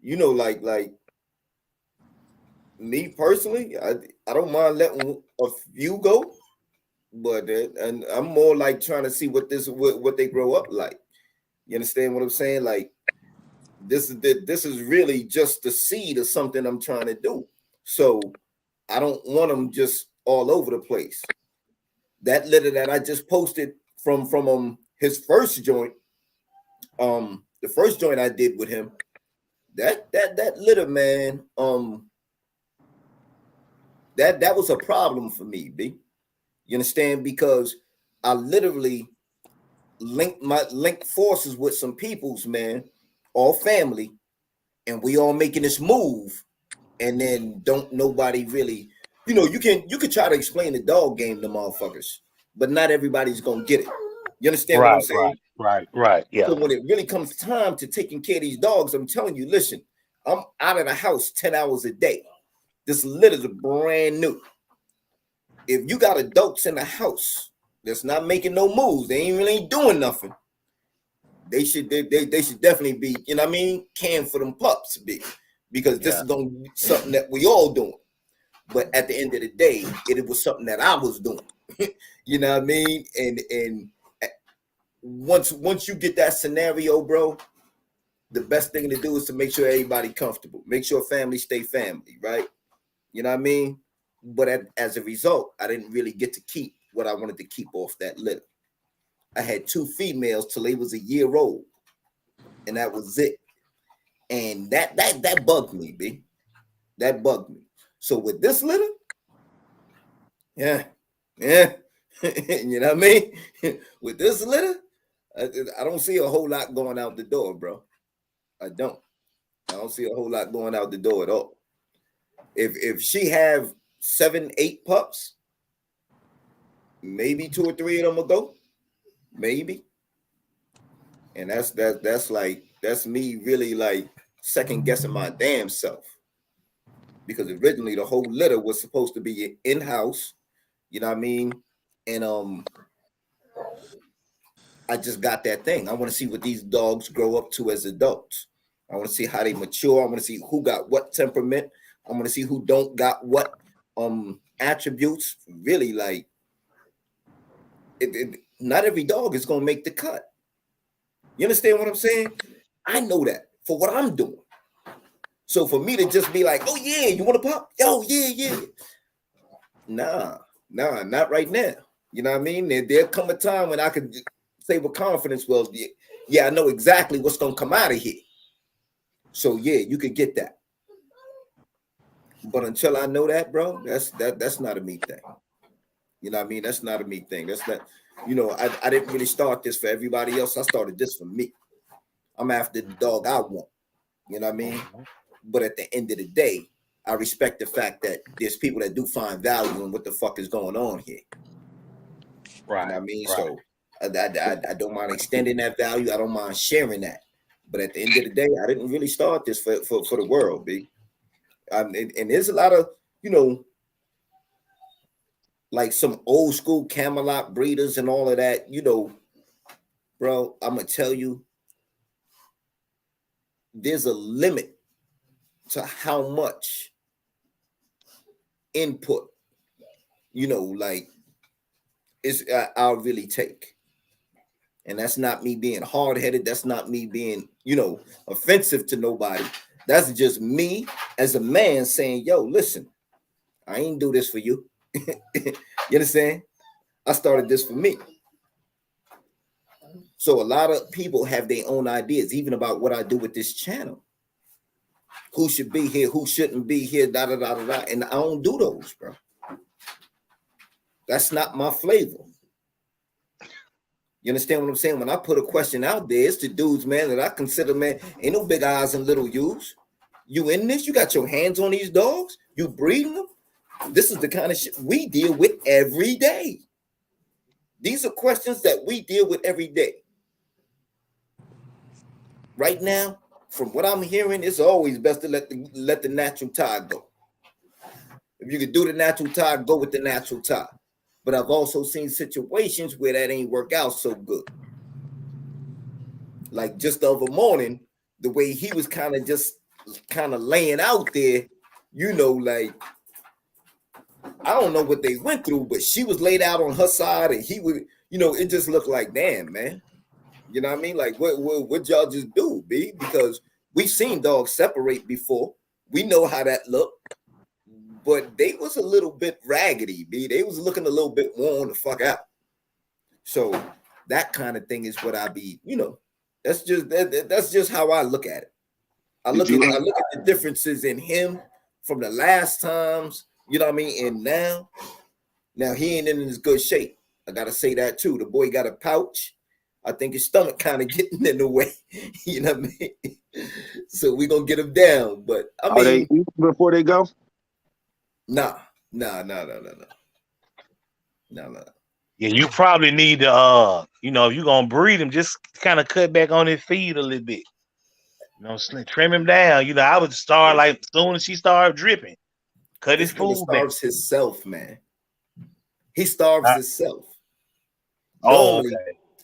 you know, like me personally, I don't mind letting a few go, but and I'm more like trying to see what they grow up like. You understand what I'm saying? Like this is really just the seed of something I'm trying to do. So I don't want them just all over the place. That litter that I just posted from his first joint, the first joint I did with him, that litter, man. That was a problem for me, B. You understand? Because I literally linked forces with some peoples, man, all family, and we all making this move, and then don't nobody really, you can try to explain the dog game to motherfuckers, but not everybody's gonna get it. You understand what I'm Right, saying? right. Yeah. So when it really comes time to taking care of these dogs, I'm telling you, listen, I'm out of the house 10 hours a day. This litter is brand new. If you got adults in the house that's not making no moves, they ain't really doing nothing. They should definitely be, you know what I mean, canned for them pups, big, because this is gonna be something that we all doing. But at the end of the day, it was something that I was doing. You know what I mean? And once you get that scenario, bro, the best thing to do is to make sure everybody comfortable. Make sure family stay family, right? You know what I mean? But as a result, I didn't really get to keep what I wanted to keep off that litter. I had 2 females till they was a year old, and that was it. And that bugged me, B. That bugged me. So with this litter, yeah. You know what I mean? With this litter, I don't see a whole lot going out the door, bro. I don't see a whole lot going out the door at all. If she have 7, 8 pups, maybe 2 or 3 of them will go, maybe. And that's me really like second guessing my damn self, because originally the whole litter was supposed to be in-house, you know what I mean? And I just got that thing. I want to see what these dogs grow up to as adults. I want to see how they mature. I want to see who got what temperament. I want to see who don't got what attributes. Really, like not every dog is gonna make the cut. You understand what I'm saying? I know that for what I'm doing. So for me to just be like, oh yeah, you want to pop? Oh yeah. Nah, not right now. You know what I mean? There'll come a time when I could say with confidence, well, yeah, I know exactly what's gonna come out of here. So yeah, you could get that. But until I know that, bro, that's not a me thing. You know what I mean? That's not a me thing. That's not, I didn't really start this for everybody else. I started this for me. I'm after the dog I want. You know what I mean? But at the end of the day, I respect the fact that there's people that do find value in what the fuck is going on here. Right. You know what I mean? Right. So I don't mind extending that value. I don't mind sharing that. But at the end of the day, I didn't really start this for the world, B. And there's a lot of, like some old school Camelot breeders and all of that, bro, I'm going to tell you, there's a limit to how much input, like I'll really take. And that's not me being hard-headed. That's not me being, offensive to nobody. That's just me as a man saying, yo, listen, I ain't do this for you. You understand? I started this for me. So a lot of people have their own ideas, even about what I do with this channel. Who should be here, who shouldn't be here, da-da-da-da-da. And I don't do those, bro. That's not my flavor. You understand what I'm saying? When I put a question out there, it's the dudes, man, that I consider, man, ain't no big eyes and little U's. You in this? You got your hands on these dogs? You breeding them? This is the kind of shit we deal with every day. These are questions that we deal with every day. Right now, from what I'm hearing, it's always best to let the natural tide go. If you could do the natural tide, go with the natural tide. But I've also seen situations where that ain't work out so good. Like just the other morning, the way he was kind of laying out there, like I don't know what they went through, but she was laid out on her side, and he would, it just looked like, damn, man. You know what I mean? Like, what y'all just do, B? Because we've seen dogs separate before. We know how that looked. But they was a little bit raggedy, B. They was looking a little bit worn the fuck out. So that kind of thing is what I be, that's just how I look at it. I look at the differences in him from the last times, you know what I mean, and now he ain't in his good shape. I gotta say that too. The boy got a pouch. I think his stomach kind of getting in the way. You know what I mean? So we're gonna get him down. But I mean, are they eating before they go? No. Yeah, you probably need to if you're gonna breed him, just kind of cut back on his feed a little bit. Trim him down. I would start like as soon as she started dripping, cut his food back. He starves himself, man. He starves himself. Okay.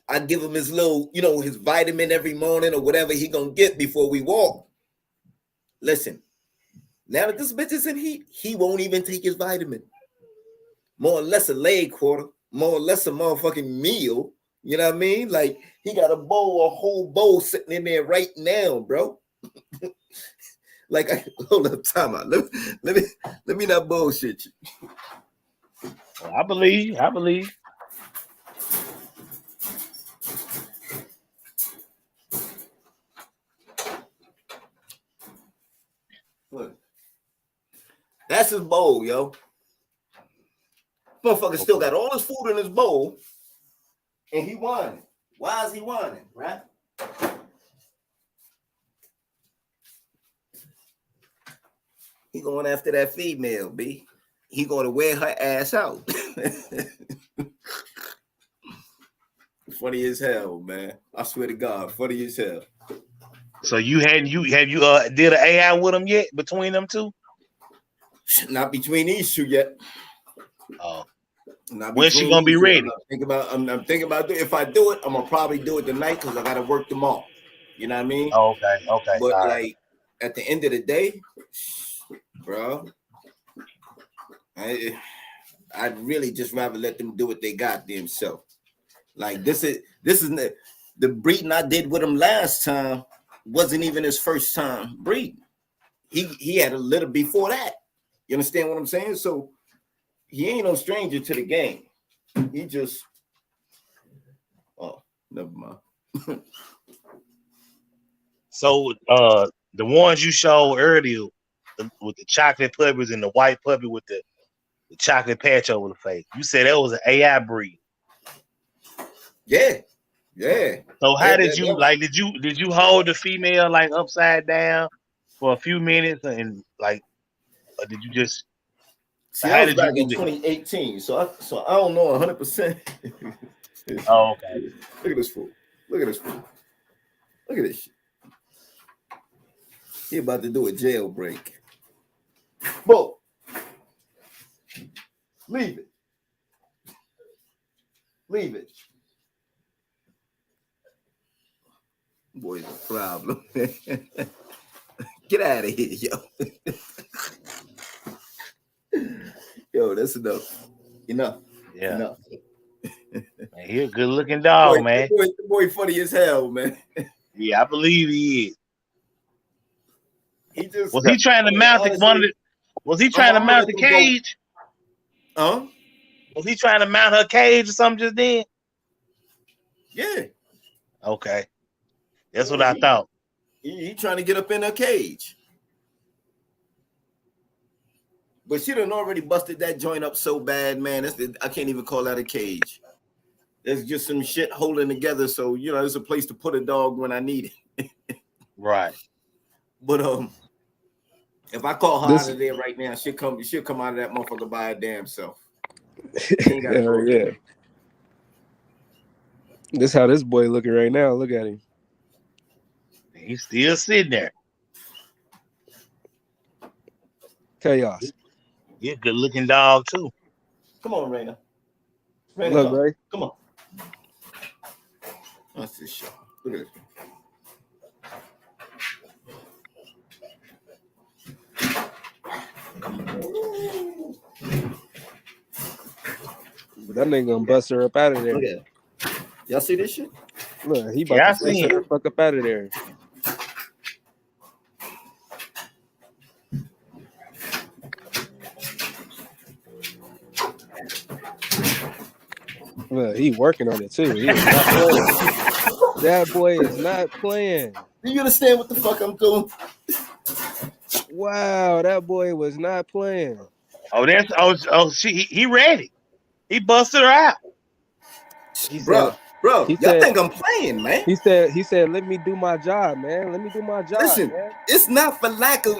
I give him his little, his vitamin every morning or whatever he gonna get before we walk. Listen, now that this bitch is in heat, he won't even take his vitamin. More or less a leg quarter, more or less a motherfucking meal. You know what I mean? Like he got a whole bowl sitting in there right now, bro. Hold up, time out. Let me not bullshit you. Well, I believe. Look, that's his bowl, yo. Motherfucker still got all his food in his bowl, and he whining. Why is he whining, right? He going after that female, B. He going to wear her ass out. Funny as hell, man. I swear to God, funny as hell. So have you did an AI with them yet between them two? Not between these two yet. Oh, when's she gonna be ready? I'm thinking about if I do it, I'm gonna probably do it tonight because I gotta work tomorrow. You know what I mean? Oh, okay. But at the end of the day, bro, I'd really just rather let them do what they got themselves. Like this is the breeding I did with him last time wasn't even his first time breeding. He had a litter before that. You understand what I'm saying? So he ain't no stranger to the game. He just never mind. So the ones you showed earlier with the chocolate puppies and the white puppy with the chocolate patch over the face, you said that was an AI breed. Yeah. So how did you hold the female like upside down for a few minutes and like, or did you just? See, I was back in 2018, so I don't know 100%. Oh, okay. Look at this fool. Look at this shit. He about to do a jailbreak. Whoa. Leave it. Boy's a problem. Get out of here, yo. Yo, that's enough. Yeah. Enough. Man, he a good looking dog, man. The boy funny as hell, man. Yeah, I believe he is. Was he trying to mount the cage? Huh? Was he trying to mount her cage or something just then? Yeah. Okay. That's what I thought. He trying to get up in her cage. But she done already busted that joint up so bad, man. I can't even call that a cage. There's just some shit holding together. So, there's a place to put a dog when I need it. Right. But if I call her out of there right now, she'll come out of that motherfucker by her damn self. Hell yeah. This how this boy looking right now. Look at him. He's still sitting there. Chaos. He's a good looking dog too. Come on, Raina. Look, Ray. Come on. That's this shit. Look at this. But that nigga gonna bust her up out of there. Look at it. Y'all see this shit? Look, he about to bust her fuck up out of there. Look, he working on it too. He is not playing. That boy is not playing. Do you understand what the fuck I'm doing? Wow, that boy was not playing. He ready. He busted her out. He said, bro, he y'all said, think I'm playing, man? he said, let me do my job, man. Let me do my job, Listen, man. it's not for lack of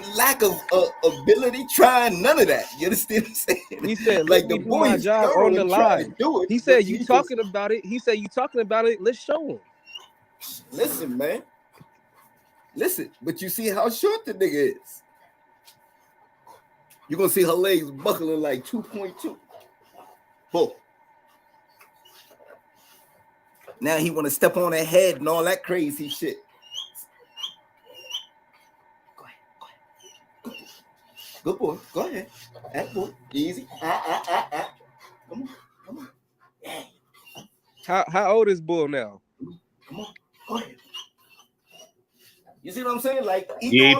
ability, trying none of that. You understand what I'm saying? He said, let Like me the do boy my is job thorough on the and trying to live. do it. He said, but you he talking about it. He said, you talking about it. Let's show him. Listen, man. Listen, but you see how short the nigga is. You're gonna see her legs buckling like 2.2. Boom. Now he want to step on her head and all that crazy shit. Go ahead. Good boy. Go ahead. That boy. Easy. Come on. Yeah. How old is Bull now? Come on. Go ahead. You see what I'm saying? Like He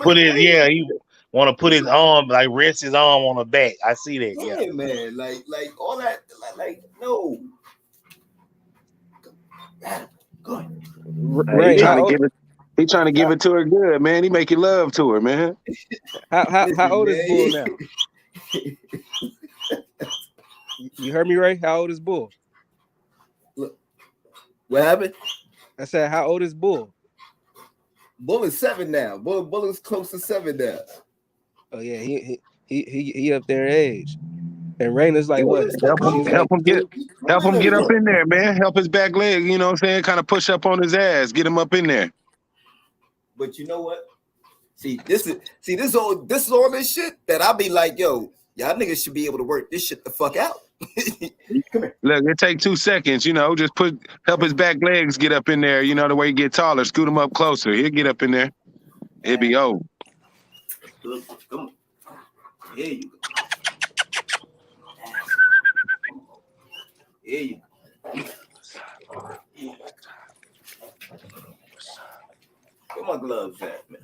want to put his arm, like rest his arm on her back. I see that. Yeah, man. Like all that. Like no. Go ahead. Ray, He trying to give it to her good, man. He making love to her, man. How old is Bull now? You heard me, Ray? How old is Bull? Look, what happened? I said, how old is Bull? Bull is 7 now. Bull is close to 7 now. Oh yeah, he up there in age. And Raina's like what? Help him get up in there, man. Help his back leg, you know what I'm saying? Kind of push up on his ass, get him up in there. But you know what? This is all this shit that I'll be like, yo, y'all niggas should be able to work this shit the fuck out. Come here. Look, it take 2 seconds, you know, just help his back legs get up in there, you know, the way he get taller, scoot him up closer. He'll get up in there. It'll be over. Come on. Here you go. Here you go. Where my gloves at, man?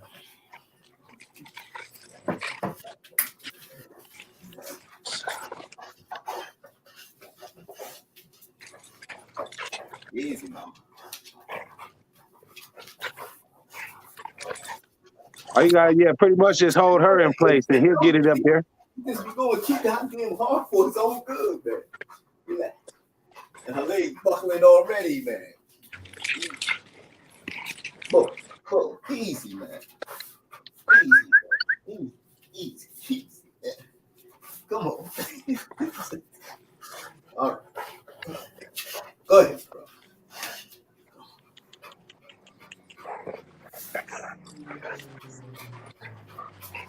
Easy, mama. All you got, pretty much just hold her in place and he'll get it up there. Just be going keep goddamn hard for it's all good, man. Relax. And her legs buckling already, man. Whoa, easy, man. Easy. Yeah. Come on. All right. Go ahead, bro.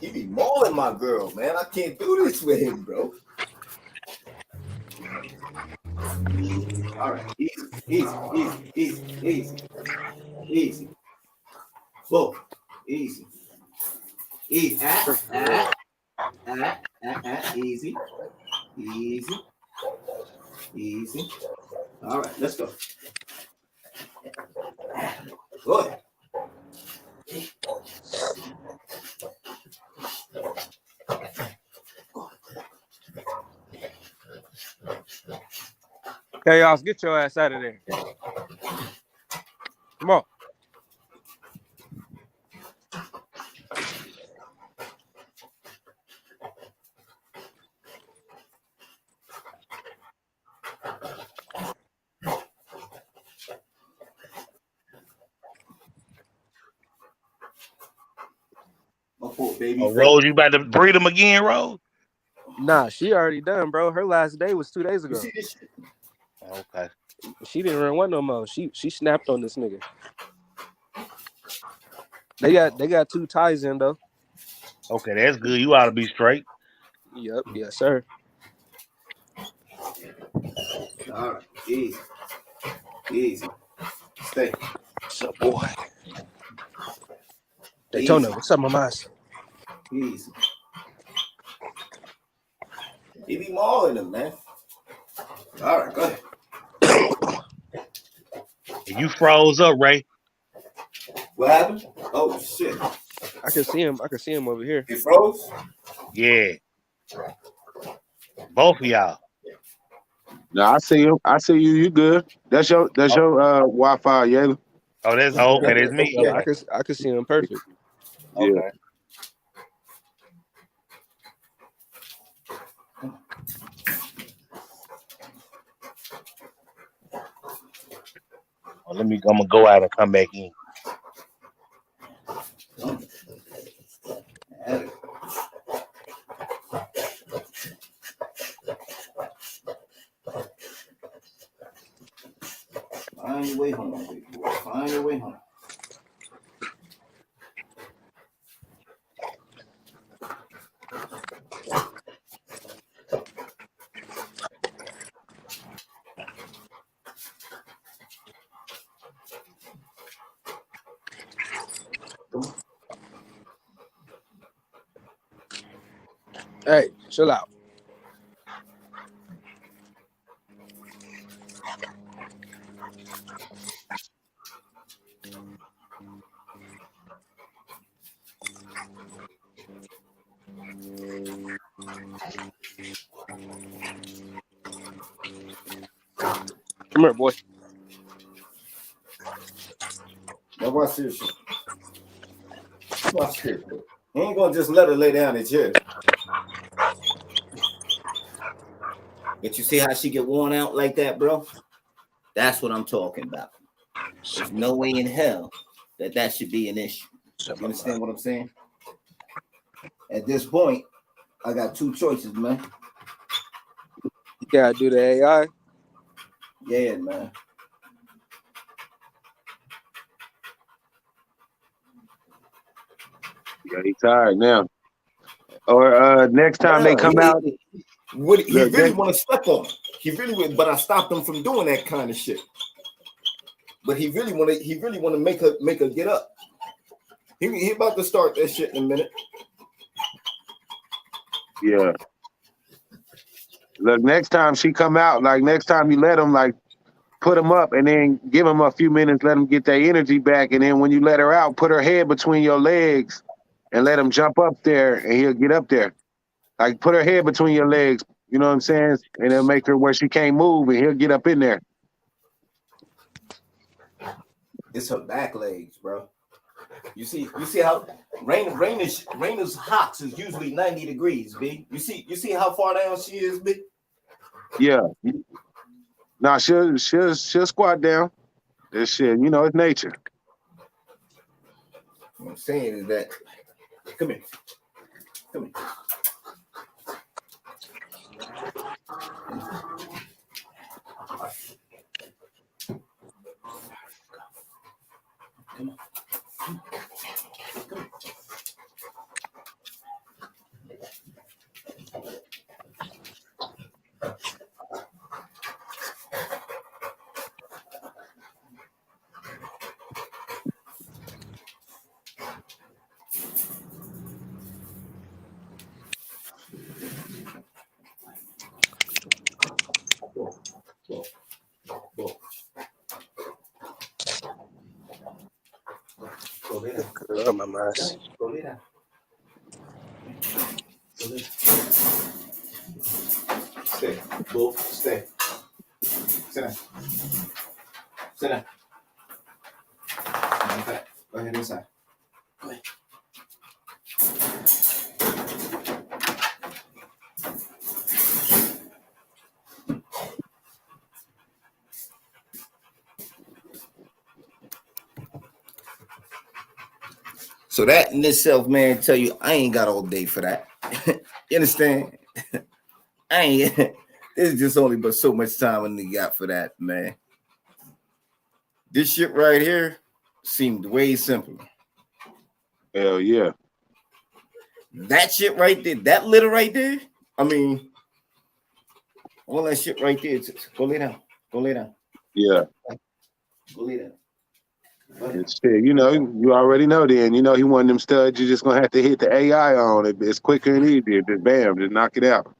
He be mauling my girl, man. I can't do this with him, bro. All right, easy. Whoa, easy. Easy. Easy. All right, let's go. Go ahead. Hey, y'all, get your ass out of there. Come on. My poor baby. Rose, you about to breed him again, Rose? Nah, she already done, bro. Her last day was 2 days ago. You see this shit? Okay. She didn't run one no more. She snapped on this nigga. They got 2 ties in though. Okay, that's good. You ought to be straight. Yep, yes, sir. All right, easy. Stay. What's up, boy? Daytona, what's up, mamas? Easy. He be mauling him, man. All right, go ahead. You froze up, Ray. What happened? Oh shit! I can see him over here. He froze? Yeah. Both of y'all. No, I see him. I see you. You good? That's your Wi-Fi, yeah. Oh, that's okay. That's me. Yeah, I could see him perfect. Okay. Yeah. Well, I'm gonna go out and come back in. Find your way home, big boy. Find your way home. Hey, chill out. Come here, boy. Now watch this shit. Watch this. You ain't gonna just let her lay down at you. But you see how she get worn out like that, bro? That's what I'm talking about. There's no way in hell that should be an issue. You understand what I'm saying? At this point, I got two choices, man. You gotta do the AI. Yeah, man. Yeah, he's tired now. Or next time they come out, he really next- want to step on. He really would, but I stopped him from doing that kind of shit. But he really want to make her get up. He about to start that shit in a minute. yeah. Look, next time she come out, like next time you let them, like put them up and then give them a few minutes, let them get their energy back, and then when you let her out, put her head between your legs and let him jump up there, and he'll get up there. Like put her head between your legs, you know what I'm saying? And it'll make her where she can't move, and he'll get up in there. It's her back legs, bro. You see how Raina's hops is usually 90 degrees, B. You see how far down she is, B? Yeah. Nah, she'll squat down. This shit, you know, it's nature. What I'm saying is that come here. Come on. Go lay down. Oh, my mess. Go lay down. Stay. Both stay. Sit down. Sit down. Go ahead inside. Go ahead. So that in itself, man, tell you I ain't got all day for that. You understand? I ain't. There's just only but so much time I got for that, man. This shit right here seemed way simpler. Hell yeah. That shit right there, that litter right there. I mean, all that shit right there. Go lay down. Go lay down. Yeah. Go lay down. It's shit, you know, you already know then. You know he one of them studs you're just gonna have to hit the AI on it. It's quicker and easier. Just bam, just knock it out.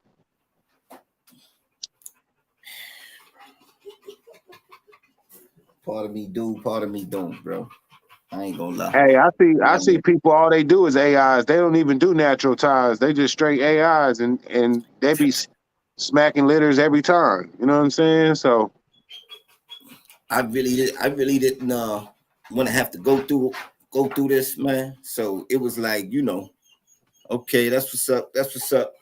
Part of me do, part of me don't, bro. I ain't gonna lie. Hey, I see people, all they do is AIs. They don't even do natural ties. They just straight AIs, and they be smacking litters every time. You know what I'm saying? So I really didn't want to have to go through this, man. So it was like, you know, okay, that's what's up. That's what's up.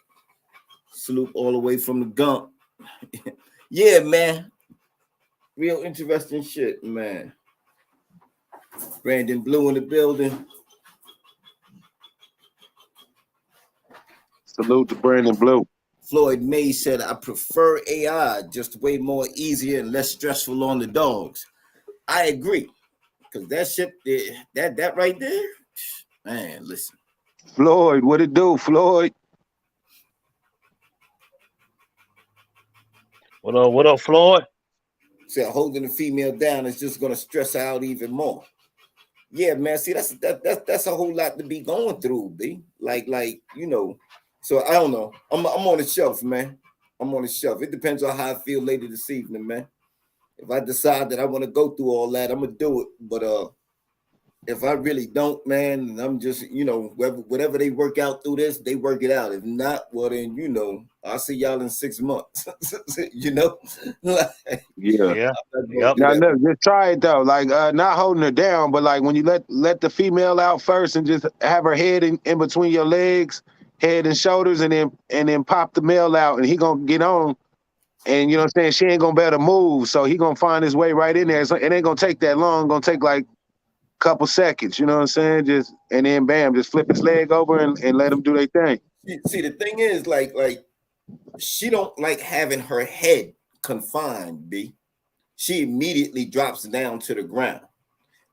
Salute all the way from the gump. Yeah, man. Real interesting shit, man. Brandon Blue in the building. Salute to Brandon Blue. Floyd May said, I prefer AI, just way more easier and less stressful on the dogs. I agree. Because that shit, that right there, man, listen. Floyd, what it do, Floyd? What up, Floyd? Said holding the female down is just gonna stress her out even more. Yeah, man. See, that's a whole lot to be going through, B. Like, you know. So I don't know. I'm on the shelf, man. I'm on the shelf. It depends on how I feel later this evening, man. If I decide that I want to go through all that, I'm gonna do it. But if I really don't, man, I'm just, you know, whatever they work out through this, they work it out. If not, well then, you know, I'll see y'all in 6 months. You know? Yeah. Yep. Now look, just try it though. Like not holding her down, but like when you let the female out first and just have her head in between your legs, head and shoulders, and then pop the male out, and he gonna get on. And you know what I'm saying? She ain't gonna be able to move, so he gonna find his way right in there. So it ain't gonna take that long. It's gonna take like a couple seconds. You know what I'm saying? Just and then bam, just flip his leg over and let him do their thing. See, the thing is, like she don't like having her head confined, B. She immediately drops down to the ground.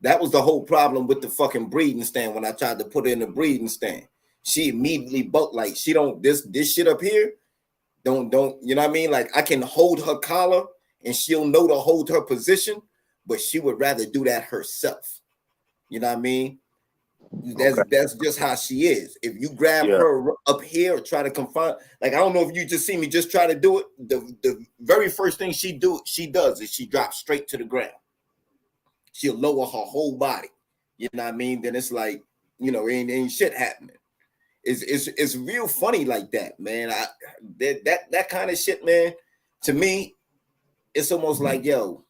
That was the whole problem with the fucking breeding stand when I tried to put her in the breeding stand. She immediately bulked, like she don't this shit up here. Don't you know what I mean? Like I can hold her collar and she'll know to hold her position, but she would rather do that herself. You know what I mean? That's just how she is. If you grab her up here or try to confine, like I don't know if you just see me just try to do it. The very first thing she does is she drops straight to the ground. She'll lower her whole body. You know what I mean? Then it's like, you know, ain't shit happening. It's real funny like that, man. That kind of shit, man. To me, it's almost like, yo,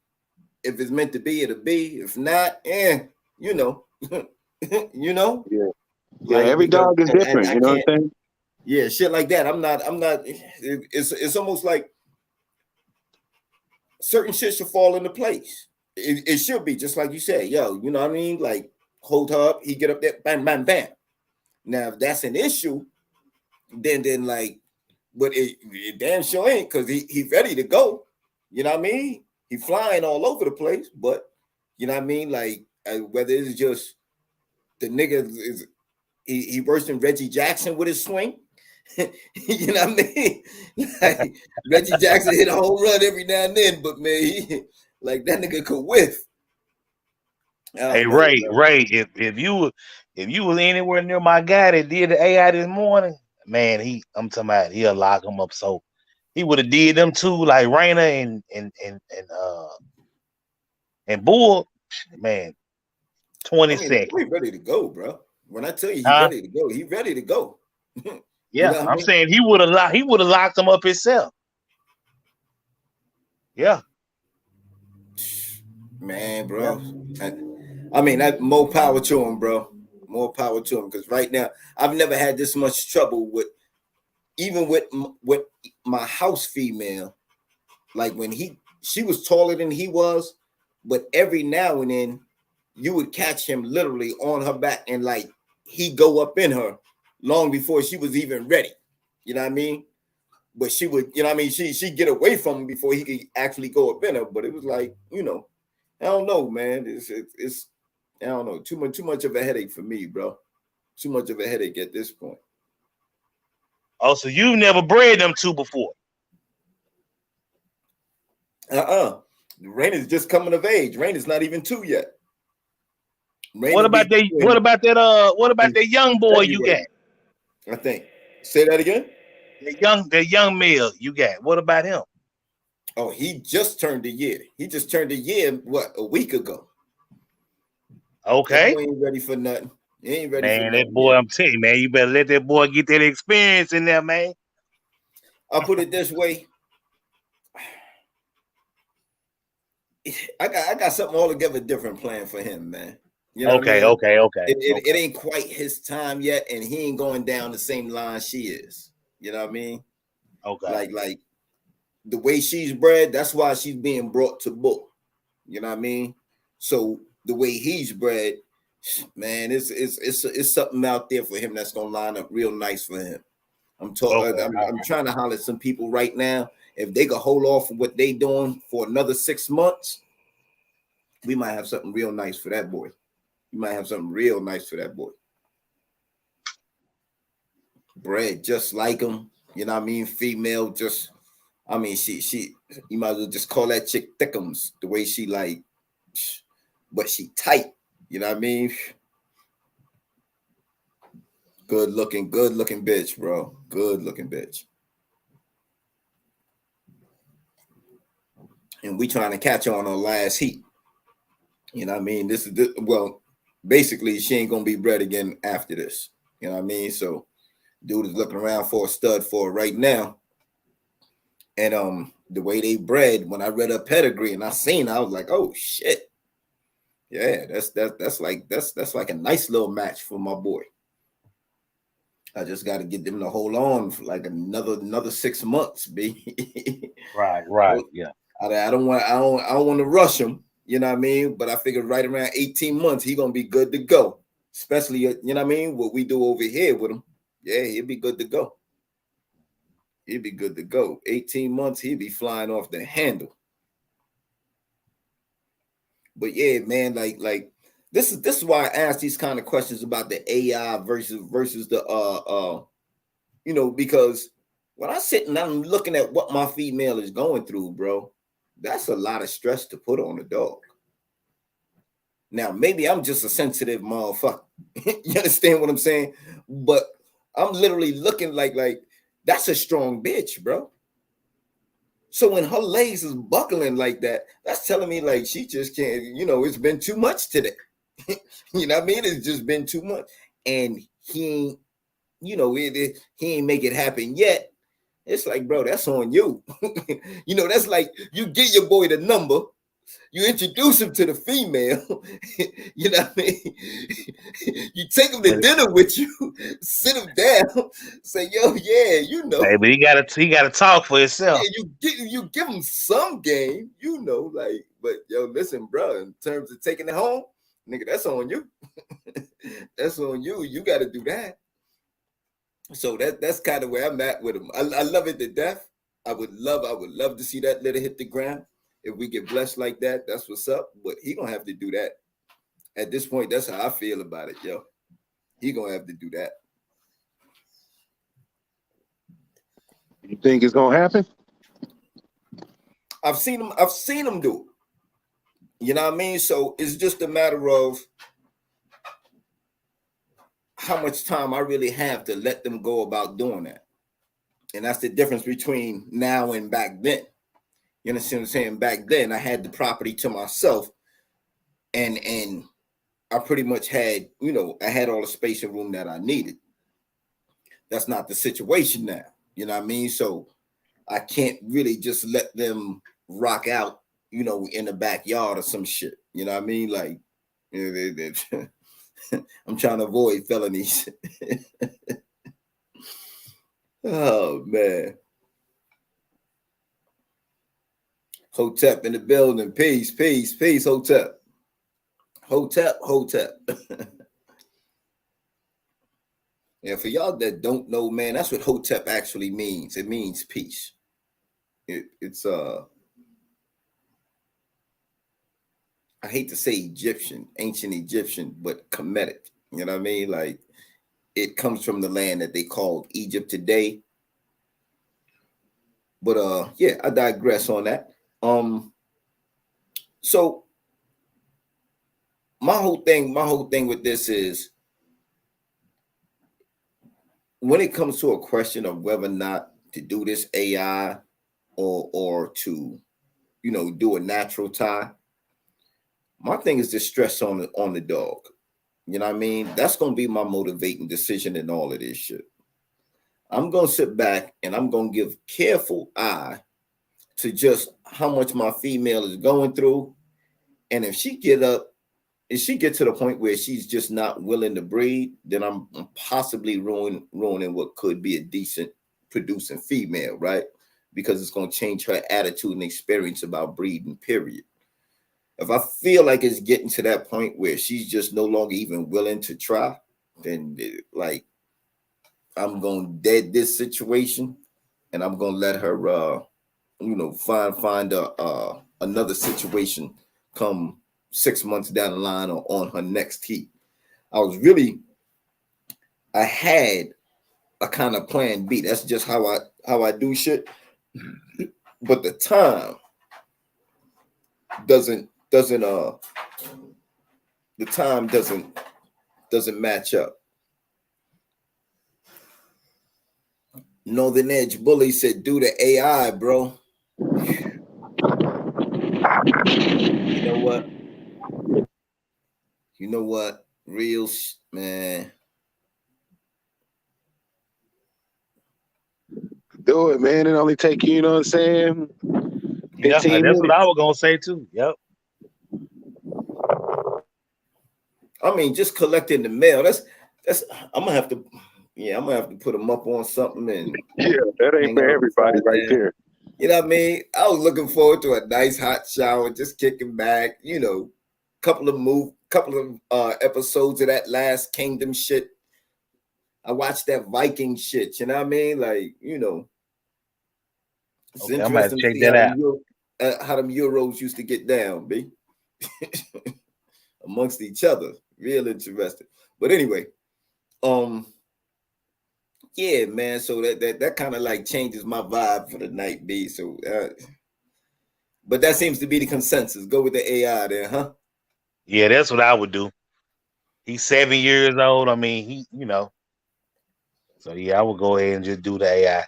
if it's meant to be, it'll be. If not, you know. You know, yeah. Like, every dog is different. You know what I'm saying? Yeah, shit like that. I'm not. It's almost like certain shit should fall into place. It should be just like you said, yo. You know what I mean? Like hold her up, he get up there, bam, bam, bam. Now if that's an issue, then like, but it damn sure ain't because he ready to go. You know what I mean? He flying all over the place, but you know what I mean? Like whether it's just the nigga is he worse than Reggie Jackson with his swing. You know what I mean? Like, Reggie Jackson hit a home run every now and then, but man, like that nigga could whiff. Hey, Ray, if you was anywhere near my guy that did the AI this morning, man, I'm talking about he'll lock him up. So he would have did them too, like Raina and Bull, man. 20 seconds. He ready to go, bro. When I tell you he's ready to go, he's ready to go. Yeah, you know I'm saying he would have locked him up himself. Yeah. Man, bro. I mean, that more power to him, bro. More power to him. Because right now, I've never had this much trouble with my house female. Like when she was taller than he was, but every now and then you would catch him literally on her back and like he go up in her long before she was even ready. You know what I mean? But she would, you know what I mean? She'd get away from him before he could actually go up in her. But it was like, you know, I don't know, man. It's I don't know. Too much of a headache for me, bro. Too much of a headache at this point. Oh, so you've never bred them two before? Rain is just coming of age. Rain is not even 2 yet. What about that young boy you got? I think. Say that again. The young male you got. What about him? Oh, he just turned a year. He just turned a year, what, a week ago. Okay. That boy ain't ready for nothing. He ain't ready for nothing. Man, that boy, I'm telling you, man, you better let that boy get that experience in there, man. I'll put it this way. I got something altogether different planned for him, man. You know okay. It ain't quite his time yet, and he ain't going down the same line she is. You know what I mean? Okay. Like the way she's bred, that's why she's being brought to book. You know what I mean? So the way he's bred, man, it's something out there for him that's gonna line up real nice for him. I'm talking. I'm trying to holler at some people right now. If they could hold off on what they doing for another 6 months, we might have something real nice for that boy. You might have something real nice for that boy. Bred just like him, you know what I mean? Female, just I mean, she you might as well just call that chick thickums the way she like, but she tight, you know what I mean? Good looking bitch, bro. Good looking bitch. And we trying to catch her on her last heat. You know what I mean? Well, basically, she ain't gonna be bred again after this. You know what I mean? So dude is looking around for a stud for her right now. And the way they bred, when I read her pedigree and I seen her, I was like, oh shit. Yeah, that's like a nice little match for my boy. I just got to get them to hold on for like another 6 months, B. Right, yeah. I don't want to rush him, you know what I mean? But I figured right around 18 months, he gonna be good to go. Especially, you know what I mean? What we do over here with him, yeah, he'll be good to go. He'd be good to go. 18 months, he'd be flying off the handle. But yeah, man, like this is why I ask these kind of questions about the AI versus the because when I sit and I'm looking at what my female is going through, bro, that's a lot of stress to put on a dog. Now, maybe I'm just a sensitive motherfucker. You understand what I'm saying? But I'm literally looking like that's a strong bitch, bro. So when her legs is buckling like that, that's telling me like she just can't, it's been too much today. You know what I mean? It's just been too much. And he ain't, he ain't make it happen yet. It's like, bro, that's on you. That's like you get your boy the number, you introduce him to the female, you know what I mean? You take him to dinner with you, sit him down, say, yo, yeah, Hey, but he gotta talk for himself. Yeah, you give him some game, but yo, listen, bro, in terms of taking it home, nigga, that's on you. That's on you. You gotta do that. So that's kind of where I'm at with him. I love it to death. I would love to see that litter hit the ground. If we get blessed like that, that's what's up. But he gonna have to do that. At this point, that's how I feel about it, yo. He gonna have to do that. You think it's gonna happen? I've seen him do it. You know what I mean? So it's just a matter of how much time I really have to let them go about doing that. And that's the difference between now and back then. You understand what I'm saying? Back then, I had the property to myself, and I pretty much had, I had all the space and room that I needed. That's not the situation now. You know what I mean? So I can't really just let them rock out, in the backyard or some shit. You know what I mean? Like, I'm trying to avoid felonies. Oh, man. Hotep in the building. Peace, Hotep. Hotep. Yeah, for y'all that don't know, man, that's what Hotep actually means. It means peace. It's I hate to say Egyptian, ancient Egyptian, but Kemetic. You know what I mean? Like, it comes from the land that they called Egypt today. But yeah, I digress on that. So my whole thing with this is, when it comes to a question of whether or not to do this AI or to, do a natural tie, my thing is to stress on the dog. You know what I mean? That's going to be my motivating decision in all of this shit. I'm going to sit back and I'm going to give careful eye to just how much my female is going through. And if she get to the point where she's just not willing to breed, then I'm possibly ruining what could be a decent producing female, right? Because it's going to change her attitude and experience about breeding, period. If I feel like it's getting to that point where she's just no longer even willing to try, then like I'm gonna dead this situation, and I'm gonna let her, find another situation come 6 months down the line or on her next heat. I had a kind of plan B. That's just how I do shit. But the time doesn't match up. Northern Edge Bully said, "Do the AI, bro." You know what? Real man. Do it, man. It only take you, you know what I'm saying? Yeah, that's minutes. what I was gonna say too. Yep. I mean, just collecting the mail. That's I'm gonna have to put them up on something, and yeah, that ain't for everybody right there. You know what I mean? I was looking forward to a nice hot shower, just kicking back, couple of episodes of that Last Kingdom shit. I watched that Viking shit, you know what I mean? Like, it's Okay, I'm gonna have to interesting check to see that how them Euros used to get down, B. Amongst each other. Real interesting. But anyway, yeah, man. So that kind of like changes my vibe for the night, B. So but that seems to be the consensus. Go with the AI there, huh? Yeah, that's what I would do. He's 7 years old. I mean, he, So yeah, I would go ahead and just do the AI.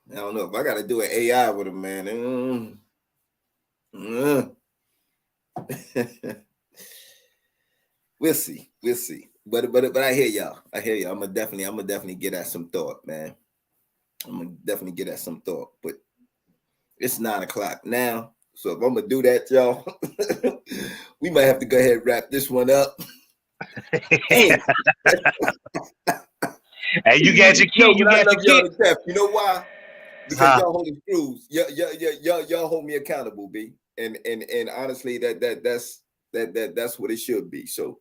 I don't know if I got to do an AI with him, man. We'll see. But I hear y'all. I'm gonna definitely get at some thought, man. But it's 9:00 now, so if I'm gonna do that, y'all, we might have to go ahead and wrap this one up. Damn. Hey, you got your kid. You got your kid. You know why? Because y'all hold the screws. Y'all hold me accountable, B. And honestly, that's what it should be. So,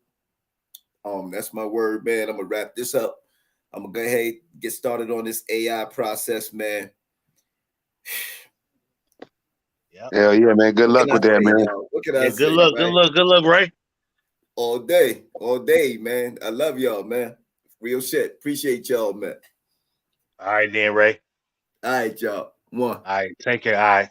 that's my word, man. I'm gonna wrap this up. I'm gonna go ahead and get started on this AI process, man. Yep. Hell yeah, man. Good luck with that, man. What can I say? Good luck, Ray. All day, man. I love y'all, man. Real shit. Appreciate y'all, man. All right, then, Ray. All right, y'all. One. All right, take care. All right.